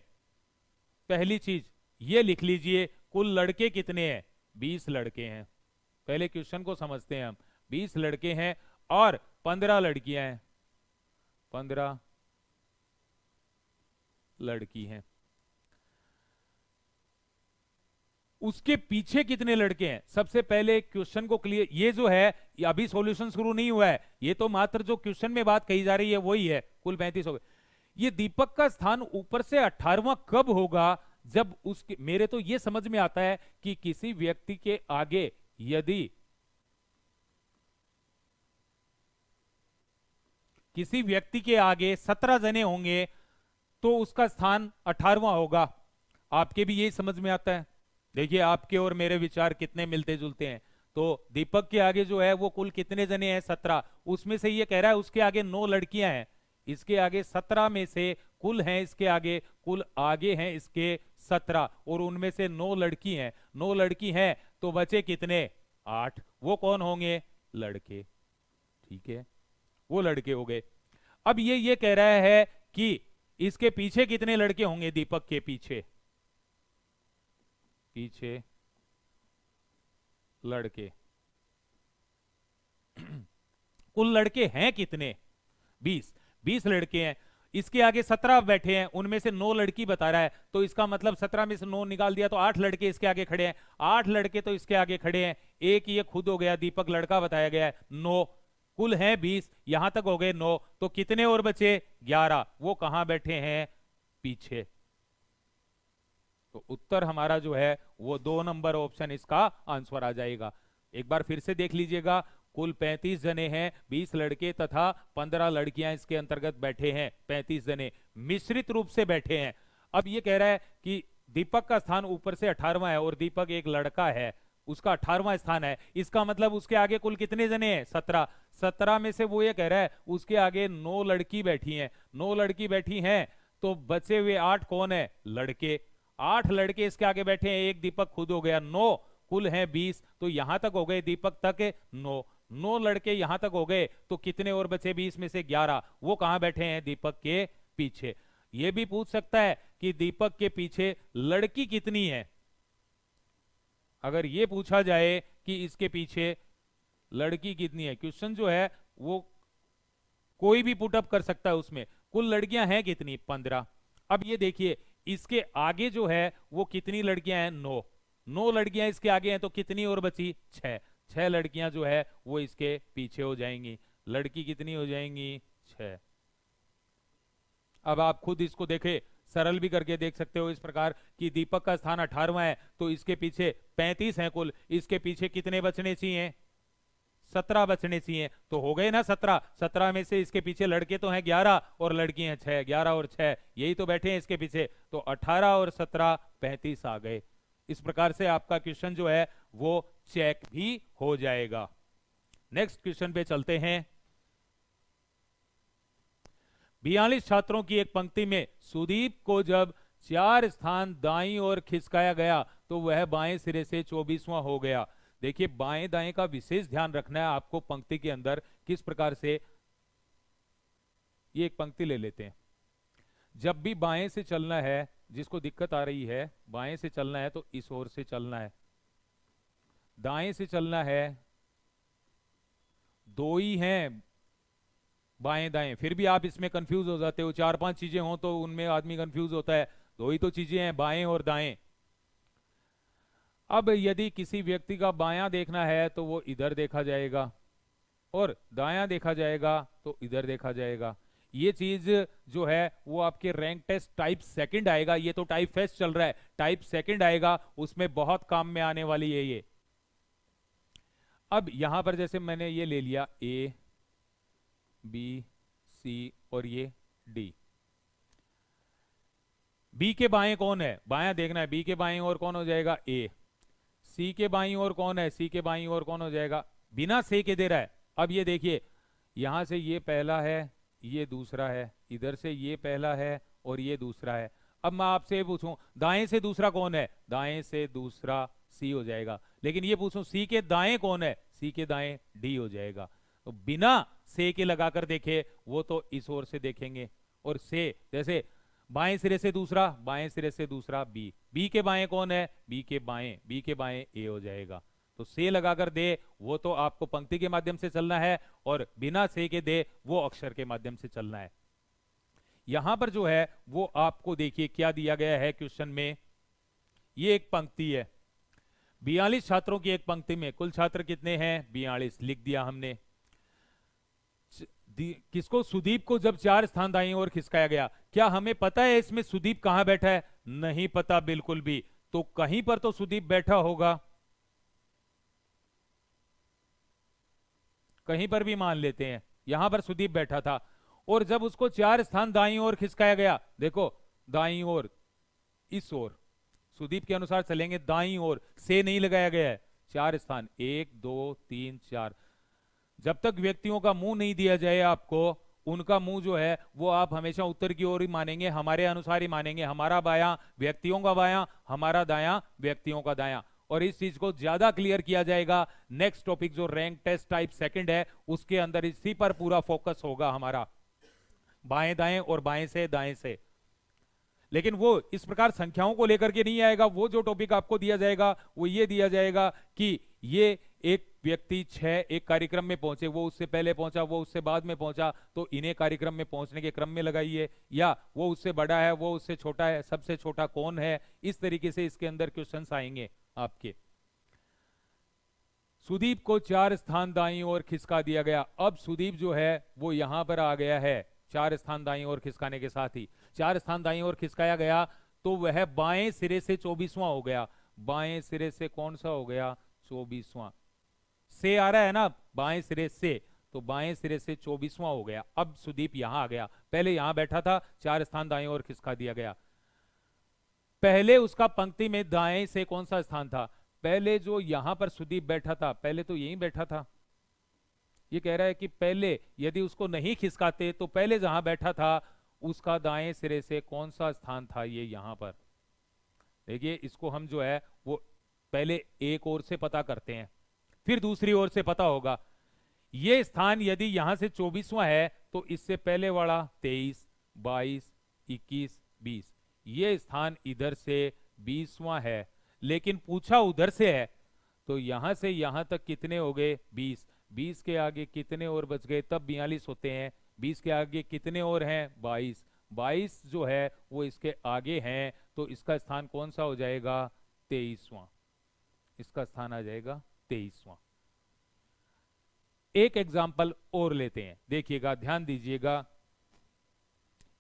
Speaker 1: पहली चीज ये लिख लीजिए, कुल लड़के कितने हैं? 20 लड़के हैं। पहले क्वेश्चन को समझते हैं हम। 20 लड़के हैं और 15 लड़कियां हैं, 15 लड़की हैं। उसके पीछे कितने लड़के हैं? सबसे पहले क्वेश्चन को क्लियर, ये जो है ये अभी सॉल्यूशन शुरू नहीं हुआ है, ये तो मात्र जो क्वेश्चन में बात कही जा रही है वही है। कुल 35 हो गए। ये दीपक का स्थान ऊपर से 18वां कब होगा? जब उसके, मेरे तो ये समझ में आता है कि किसी व्यक्ति के आगे यदि किसी व्यक्ति के आगे 17 जने होंगे तो उसका स्थान 18वां होगा। आपके भी यही समझ में आता है? देखिए आपके और मेरे विचार कितने मिलते जुलते हैं। तो दीपक के आगे जो है वो कुल कितने जने हैं? 17। उसमें से ये कह रहा है उसके आगे 9 लड़कियां हैं, इसके आगे 17 में से कुल हैं इसके आगे, कुल आगे हैं इसके 17 और उनमें से 9 लड़की हैं। 9 लड़की हैं तो बचे कितने? 8। वो कौन होंगे? लड़के, ठीक है, वो लड़के हो गए। अब ये कह रहा है कि इसके पीछे कितने लड़के होंगे? दीपक के पीछे लड़के कुल लड़के हैं कितने? 20 लड़के हैं, इसके आगे 17 बैठे हैं, उनमें से 9 लड़की बता रहा है, तो इसका मतलब 17 में से 9 निकाल दिया तो 8 लड़के इसके आगे खड़े हैं। 8 लड़के तो इसके आगे खड़े हैं, एक ये खुद हो गया, दीपक लड़का बताया गया है, 9। कुल हैं 20, यहां तक हो गए 9, तो कितने और बचे? 11। वो कहां बैठे हैं? पीछे। तो उत्तर हमारा जो है वो 2 नंबर ऑप्शन इसका आंसर आ जाएगा। एक बार फिर से देख लीजिएगा, कुल 35 जने हैं, 20 लड़के तथा 15 लड़कियां इसके अंतर्गत बैठे हैं। 35 जने मिश्रित रूप से बैठे हैं। अब ये कह रहा है कि दीपक का स्थान ऊपर से 18वां है और दीपक एक लड़का है, उसका 18वां स्थान है। इसका मतलब उसके आगे कुल कितने जने हैं? 17। 17 में से वो ये कह रहा है उसके आगे 9 लड़की बैठी हैं। 9 लड़की बैठी हैं तो बचे हुए 8 कौन है? लड़के। 8 लड़के इसके आगे बैठे हैं, एक दीपक खुद हो गया 9, कुल हैं 20। तो यहां तक हो गए, दीपक तक 9 लड़के यहां तक हो गए, तो कितने और बचे? 20 में से 11। वो कहां बैठे हैं? दीपक के पीछे। ये भी पूछ सकता है कि दीपक के पीछे लड़की कितनी है। अगर ये पूछा जाए कि इसके पीछे लड़की कितनी है, क्वेश्चन जो है वो कोई भी पुटअप कर सकता है, उसमें कुल लड़कियां हैं कितनी? 15। अब ये देखिए इसके आगे जो है वो कितनी लड़कियां हैं? 9। 9 लड़कियां इसके आगे हैं, तो कितनी और बची? 6। 6 लड़कियां जो है वो इसके पीछे हो जाएंगी। लड़की कितनी हो जाएंगी? 6। अब आप खुद इसको देखें, सरल भी करके देख सकते हो इस प्रकार कि दीपक का स्थान 18वां है, तो इसके पीछे 35 हैं कुल, इसके पीछे कितने बचने चाहिए? 17 बचने चाहिए। तो हो गए ना 17। 17 में से इसके पीछे लड़के तो हैं 11 और लड़की हैं 6। 11 और 6 यही तो बैठे हैं इसके पीछे, तो 18 और 17 35 आ गए। इस प्रकार से आपका क्वेश्चन जो है वो चेक भी हो जाएगा। नेक्स्ट क्वेश्चन पे चलते हैं। 42 छात्रों की एक पंक्ति में सुदीप को जब 4 स्थान दाईं ओर खिसकाया गया तो वह बाएं सिरे से 24वां हो गया। देखिए बाएं दाएं का विशेष ध्यान रखना है आपको पंक्ति के अंदर, किस प्रकार से। ये एक पंक्ति ले लेते हैं। जब भी बाएं से चलना है, जिसको दिक्कत आ रही है, बाएं से चलना है तो इस ओर से चलना है, दाएं से चलना है, दो ही हैं बाएं दाएं, फिर भी आप इसमें कंफ्यूज हो जाते हो। 4-5 चीजें हो तो उनमें आदमी कंफ्यूज होता है, दो ही तो चीजें हैं, बाएं और दाएं। अब यदि किसी व्यक्ति का बायां देखना है तो वो इधर देखा जाएगा, और दायां देखा जाएगा तो इधर देखा जाएगा। ये चीज जो है वो आपके रैंक टेस्ट टाइप सेकंड आएगा। ये तो टाइप फर्स्ट चल रहा है, टाइप सेकंड आएगा, उसमें बहुत काम में आने वाली है ये। अब यहां पर जैसे मैंने ये ले लिया ए बी सी और ये डी। बी के बाएं कौन है? बायां देखना है, बी के बाएं और कौन हो जाएगा? ए। सी के बाईं ओर कौन है? सी के बाईं ओर कौन हो जाएगा? बिना से के दे रहा है। अब ये देखिए यहां से ये पहला है, ये दूसरा है, इधर से ये पहला है और ये दूसरा है। अब मैं आपसे पूछूं दाएं से दूसरा कौन है? दाएं से दूसरा सी हो जाएगा। लेकिन ये पूछूं सी के दाएं कौन है? सी के दाएं डी हो जाएगा। तो बिना से के लगाकर देखे वो तो इस ओर से देखेंगे, और से जैसे बाएं सिरे से दूसरा, बाएं सिरे से दूसरा बी। बी के बाएं कौन है? बी के बाएं, बी के बाएं ए हो जाएगा। तो से लगाकर दे वो तो आपको पंक्ति के माध्यम से चलना है, और बिना से के दे वो अक्षर के माध्यम से चलना है। यहां पर जो है वो आपको देखिए क्या दिया गया है क्वेश्चन में। ये एक पंक्ति है, 42 छात्रों की एक पंक्ति में कुल छात्र कितने हैं? 42 लिख दिया हमने। किसको? सुदीप को जब 4 स्थान दाईं ओर खिसकाया गया। क्या हमें पता है इसमें सुदीप कहां बैठा है? नहीं पता बिल्कुल भी। तो कहीं पर तो सुदीप बैठा होगा, कहीं पर भी मान लेते हैं, यहां पर सुदीप बैठा था। और जब उसको 4 स्थान दाईं ओर खिसकाया गया, देखो दाईं ओर, इस ओर सुदीप के अनुसार चलेंगे, दाईं ओर से नहीं लगाया गया है। 4 स्थान 1 2 3 4, जब तक व्यक्तियों का मुंह नहीं दिया जाए आपको, उनका मुंह जो है वो आप हमेशा उत्तर की ओर ही मानेंगे, हमारे अनुसार ही मानेंगे। हमारा बायां व्यक्तियों का बायां, हमारा दायां व्यक्तियों का दायां। और इस चीज को ज्यादा क्लियर किया जाएगा नेक्स्ट टॉपिक जो रैंक टेस्ट टाइप सेकंड है उसके अंदर, इसी पर पूरा फोकस होगा हमारा, बाएं दाएं और बाएं से दाएं से। लेकिन वो इस प्रकार संख्याओं को लेकर के नहीं आएगा। वो जो टॉपिक आपको दिया जाएगा वो ये दिया जाएगा कि ये एक व्यक्ति 6 एक कार्यक्रम में पहुंचे, वो उससे पहले पहुंचा, वो उससे बाद में पहुंचा, तो इन्हें कार्यक्रम में पहुंचने के क्रम में लगाइए, या वो उससे बड़ा है, वो उससे छोटा है, सबसे छोटा कौन है। इस तरीके से इसके अंदर क्वेश्चंस आएंगे आपके। सुदीप को 4 स्थान दाईं ओर खिसका दिया गया। अब सुदीप जो है वो यहां पर आ गया है, 4 स्थान दाईं ओर खिसकाने के साथ ही 4 स्थान दाईं ओर खिसकाया गया, तो वह बाएं सिरे से 24वां हो गया। बाएं सिरे से कौन सा हो गया? 24वां। से आ रहा है ना बाएं सिरे से, तो बाएं सिरे से 24वां हो गया। अब सुदीप यहां आ गया, पहले यहां बैठा था, 4 स्थान दाएं ओर खिसका दिया गया। पहले उसका पंक्ति में दाएं से कौन सा स्थान था? पहले जो यहां पर सुदीप बैठा था, पहले तो यहीं बैठा था। ये कह रहा है कि पहले यदि उसको नहीं खिसकाते तो पहले जहां बैठा था उसका दाएं सिरे से कौन सा स्थान था? ये यहां पर देखिए, इसको हम जो है वो पहले एक ओर से पता करते हैं, फिर दूसरी ओर से पता होगा। ये स्थान यदि यहां से 24वां है तो इससे पहले वाला 23, 22, 21, 20, ये स्थान इधर से 20वां है, लेकिन पूछा उधर से है, तो यहां से यहां तक कितने हो गए? 20। 20 के आगे कितने और बच गए? तब 42 होते हैं। 20 के आगे कितने और हैं? 22। 22 जो है वो इसके आगे हैं, तो इसका स्थान कौन सा हो जाएगा? 23वां। इसका स्थान आ जाएगा 23वां। एक एग्जाम्पल और लेते हैं, देखिएगा, ध्यान दीजिएगा।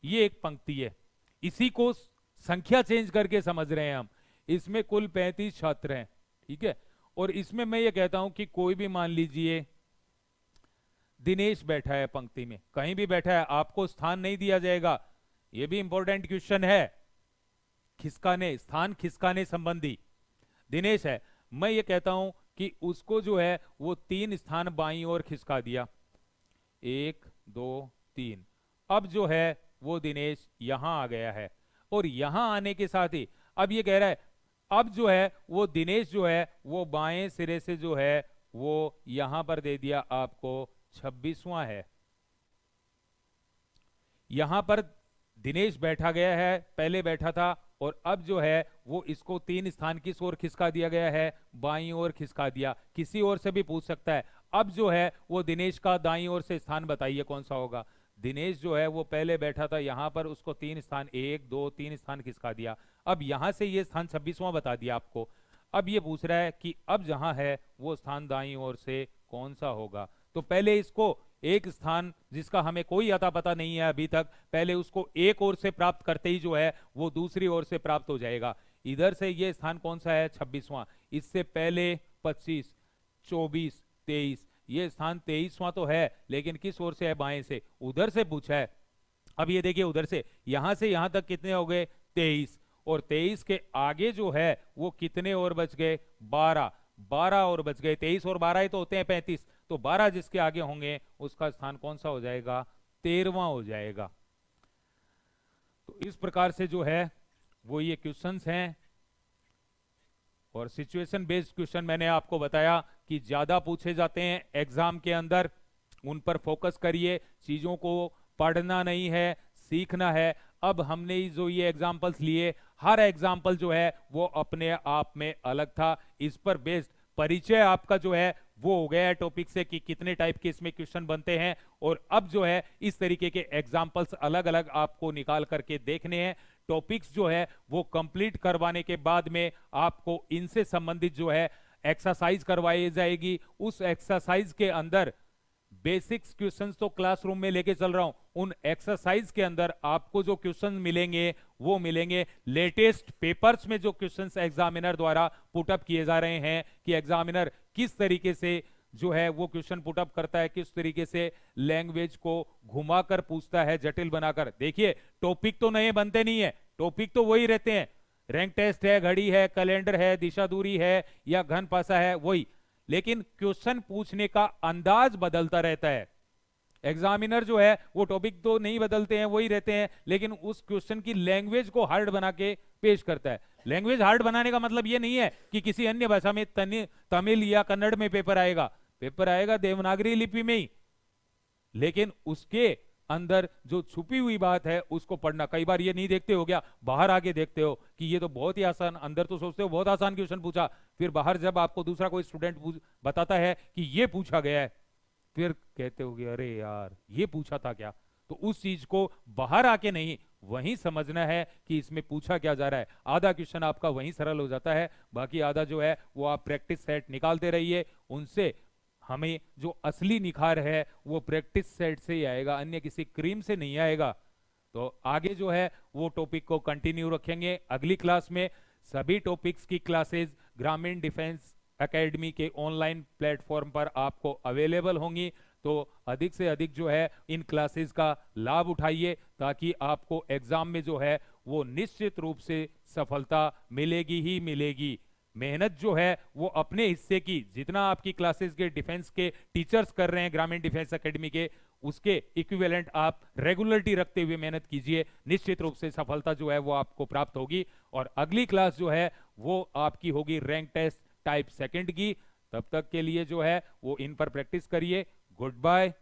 Speaker 1: ये एक पंक्ति है, इसी को संख्या चेंज करके समझ रहे हैं हम। इसमें कुल 35 छात्र हैं, ठीक है। और इसमें मैं ये कहता हूं कि कोई भी, मान लीजिए दिनेश बैठा है पंक्ति में, कहीं भी बैठा है, आपको स्थान नहीं दिया जाएगा। यह भी इंपॉर्टेंट क्वेश्चन है, खिसकाने, स्थान खिसकाने संबंधी। दिनेश है, मैं ये कहता हूं कि उसको जो है वो 3 स्थान बाईं ओर खिसका दिया, 1, 2, 3। अब जो है वो दिनेश यहां आ गया है, और यहां आने के साथ ही अब ये कह रहा है, अब जो है वो दिनेश जो है वो बाएं सिरे से जो है वो यहां पर दे दिया आपको 26वां है। यहां पर दिनेश बैठा गया है, पहले बैठा था, और अब जो है वो इसको 3 स्थान किस ओर खिसका दिया गया है? बाईं ओर खिसका दिया। किसी ओर से भी पूछ सकता है। अब जो है वो दिनेश का दाईं ओर से स्थान बताइए कौन सा होगा? दिनेश जो है वो पहले बैठा था यहां पर, उसको 3 स्थान, 1, 2, 3 स्थान खिसका दिया। अब यहां से ये स्थान 26वां बता दिया आपको। अब ये पूछ रहा है कि अब जहां है वो स्थान दाईं ओर से कौन सा होगा? तो पहले इसको एक स्थान जिसका हमें कोई अता पता नहीं है अभी तक, पहले उसको एक ओर से प्राप्त करते ही जो है वो दूसरी ओर से प्राप्त हो जाएगा। इधर से ये स्थान कौन सा है? 26वां। इससे पहले 25, 24, 23, ये स्थान 23वां तो है, लेकिन किस ओर से है? बाएं से। उधर से पूछा है। अब ये देखिए, उधर से यहां तक कितने हो गए? 23। और 23 के आगे जो है वो कितने और बच गए? 12। 12 और बच गए। 23 और 12 ही तो होते हैं 35, तो 12 जिसके आगे होंगे उसका स्थान कौन सा हो जाएगा? 13वां हो जाएगा। तो इस प्रकार से जो है वो ये क्वेश्चंस हैं, और सिचुएशन बेस्ड क्वेश्चन मैंने आपको बताया कि ज्यादा पूछे जाते हैं एग्जाम के अंदर, उन पर फोकस करिए। चीजों को पढ़ना नहीं है, सीखना है। अब हमने जो ये एग्जाम्पल्स लिए, हर एग्जाम्पल जो है वो अपने आप में अलग था। इस पर बेस्ड परिचय आपका जो है वो हो गया है टॉपिक से कि कितने टाइप के इसमें क्वेश्चन बनते हैं, और अब जो है इस तरीके के एग्जाम्पल्स अलग अलग आपको निकाल करके देखने हैं। टॉपिक्स जो है वो कंप्लीट करवाने के बाद में आपको इनसे संबंधित जो है एक्सरसाइज करवाई जाएगी। उस एक्सरसाइज के अंदर बेसिक्स क्वेश्चंस तो क्लासरूम में लेके चल रहा हूं, उन एक्सरसाइज के अंदर आपको जो क्वेश्चन मिलेंगे वो मिलेंगे लेटेस्ट पेपर्स में, जो क्वेश्चंस एग्जामिनर द्वारा पुटअप किए जा रहे हैं कि एग्जामिनर किस तरीके से जो है वो क्वेश्चन पुटअप करता है, किस तरीके से लैंग्वेज को घुमाकर पूछता है, जटिल बनाकर। देखिए, टॉपिक तो नए बनते नहीं है, टॉपिक तो वही रहते हैं। रैंक टेस्ट है, घड़ी है, कैलेंडर है, दिशा दूरी है, या घन पासा है, वही। लेकिन क्वेश्चन पूछने का अंदाज बदलता रहता है। एग्जामिनर जो है वो टॉपिक तो नहीं बदलते हैं, वही रहते हैं, लेकिन उस क्वेश्चन की लैंग्वेज को हार्ड बना के पेश करता है। लैंग्वेज हार्ड बनाने का मतलब ये नहीं है कि किसी अन्य भाषा में, तमिल या कन्नड़ में पेपर आएगा। पेपर आएगा देवनागरी लिपि में ही, लेकिन उसके अंदर जो छुपी हुई बात है उसको पढ़ना। कई बार ये नहीं देखते हो, गया बाहर आके देखते हो कि ये तो बहुत ही आसान, अंदर तो सोचते हो बहुत आसान क्वेश्चन पूछा, फिर बाहर जब आपको दूसरा कोई स्टूडेंट बताता है कि ये पूछा गया है, फिर कहते हो कि अरे यार ये पूछा था क्या। तो उस चीज को बाहर आके नहीं, वहीं समझना है कि इसमें पूछा क्या जा रहा है। आधा क्वेश्चन आपका वहीं सरल हो जाता है, बाकी आधा जो है वो आप प्रैक्टिस सेट निकालते रहिए। उनसे हमें जो असली निखार है वो प्रैक्टिस सेट से ही आएगा, अन्य किसी क्रीम से नहीं आएगा। तो आगे जो है वो टॉपिक को कंटिन्यू रखेंगे। अगली क्लास में सभी टॉपिक्स की क्लासेस ग्रामीण डिफेंस एकेडमी के ऑनलाइन प्लेटफॉर्म पर आपको अवेलेबल होंगी। तो अधिक से अधिक जो है इन क्लासेस का लाभ उठाइए, ताकि आपको एग्जाम में जो है वो निश्चित रूप से सफलता मिलेगी ही मिलेगी। मेहनत जो है वो अपने हिस्से की, जितना आपकी क्लासेस के डिफेंस के टीचर्स कर रहे हैं ग्रामीण डिफेंस एकेडमी के, उसके इक्विवेलेंट आप रेगुलरिटी रखते हुए मेहनत कीजिए, निश्चित रूप से सफलता जो है वो आपको प्राप्त होगी। और अगली क्लास जो है वो आपकी होगी रैंक टेस्ट टाइप सेकंड की। तब तक के लिए जो है वो इन पर प्रैक्टिस करिए। Good bye.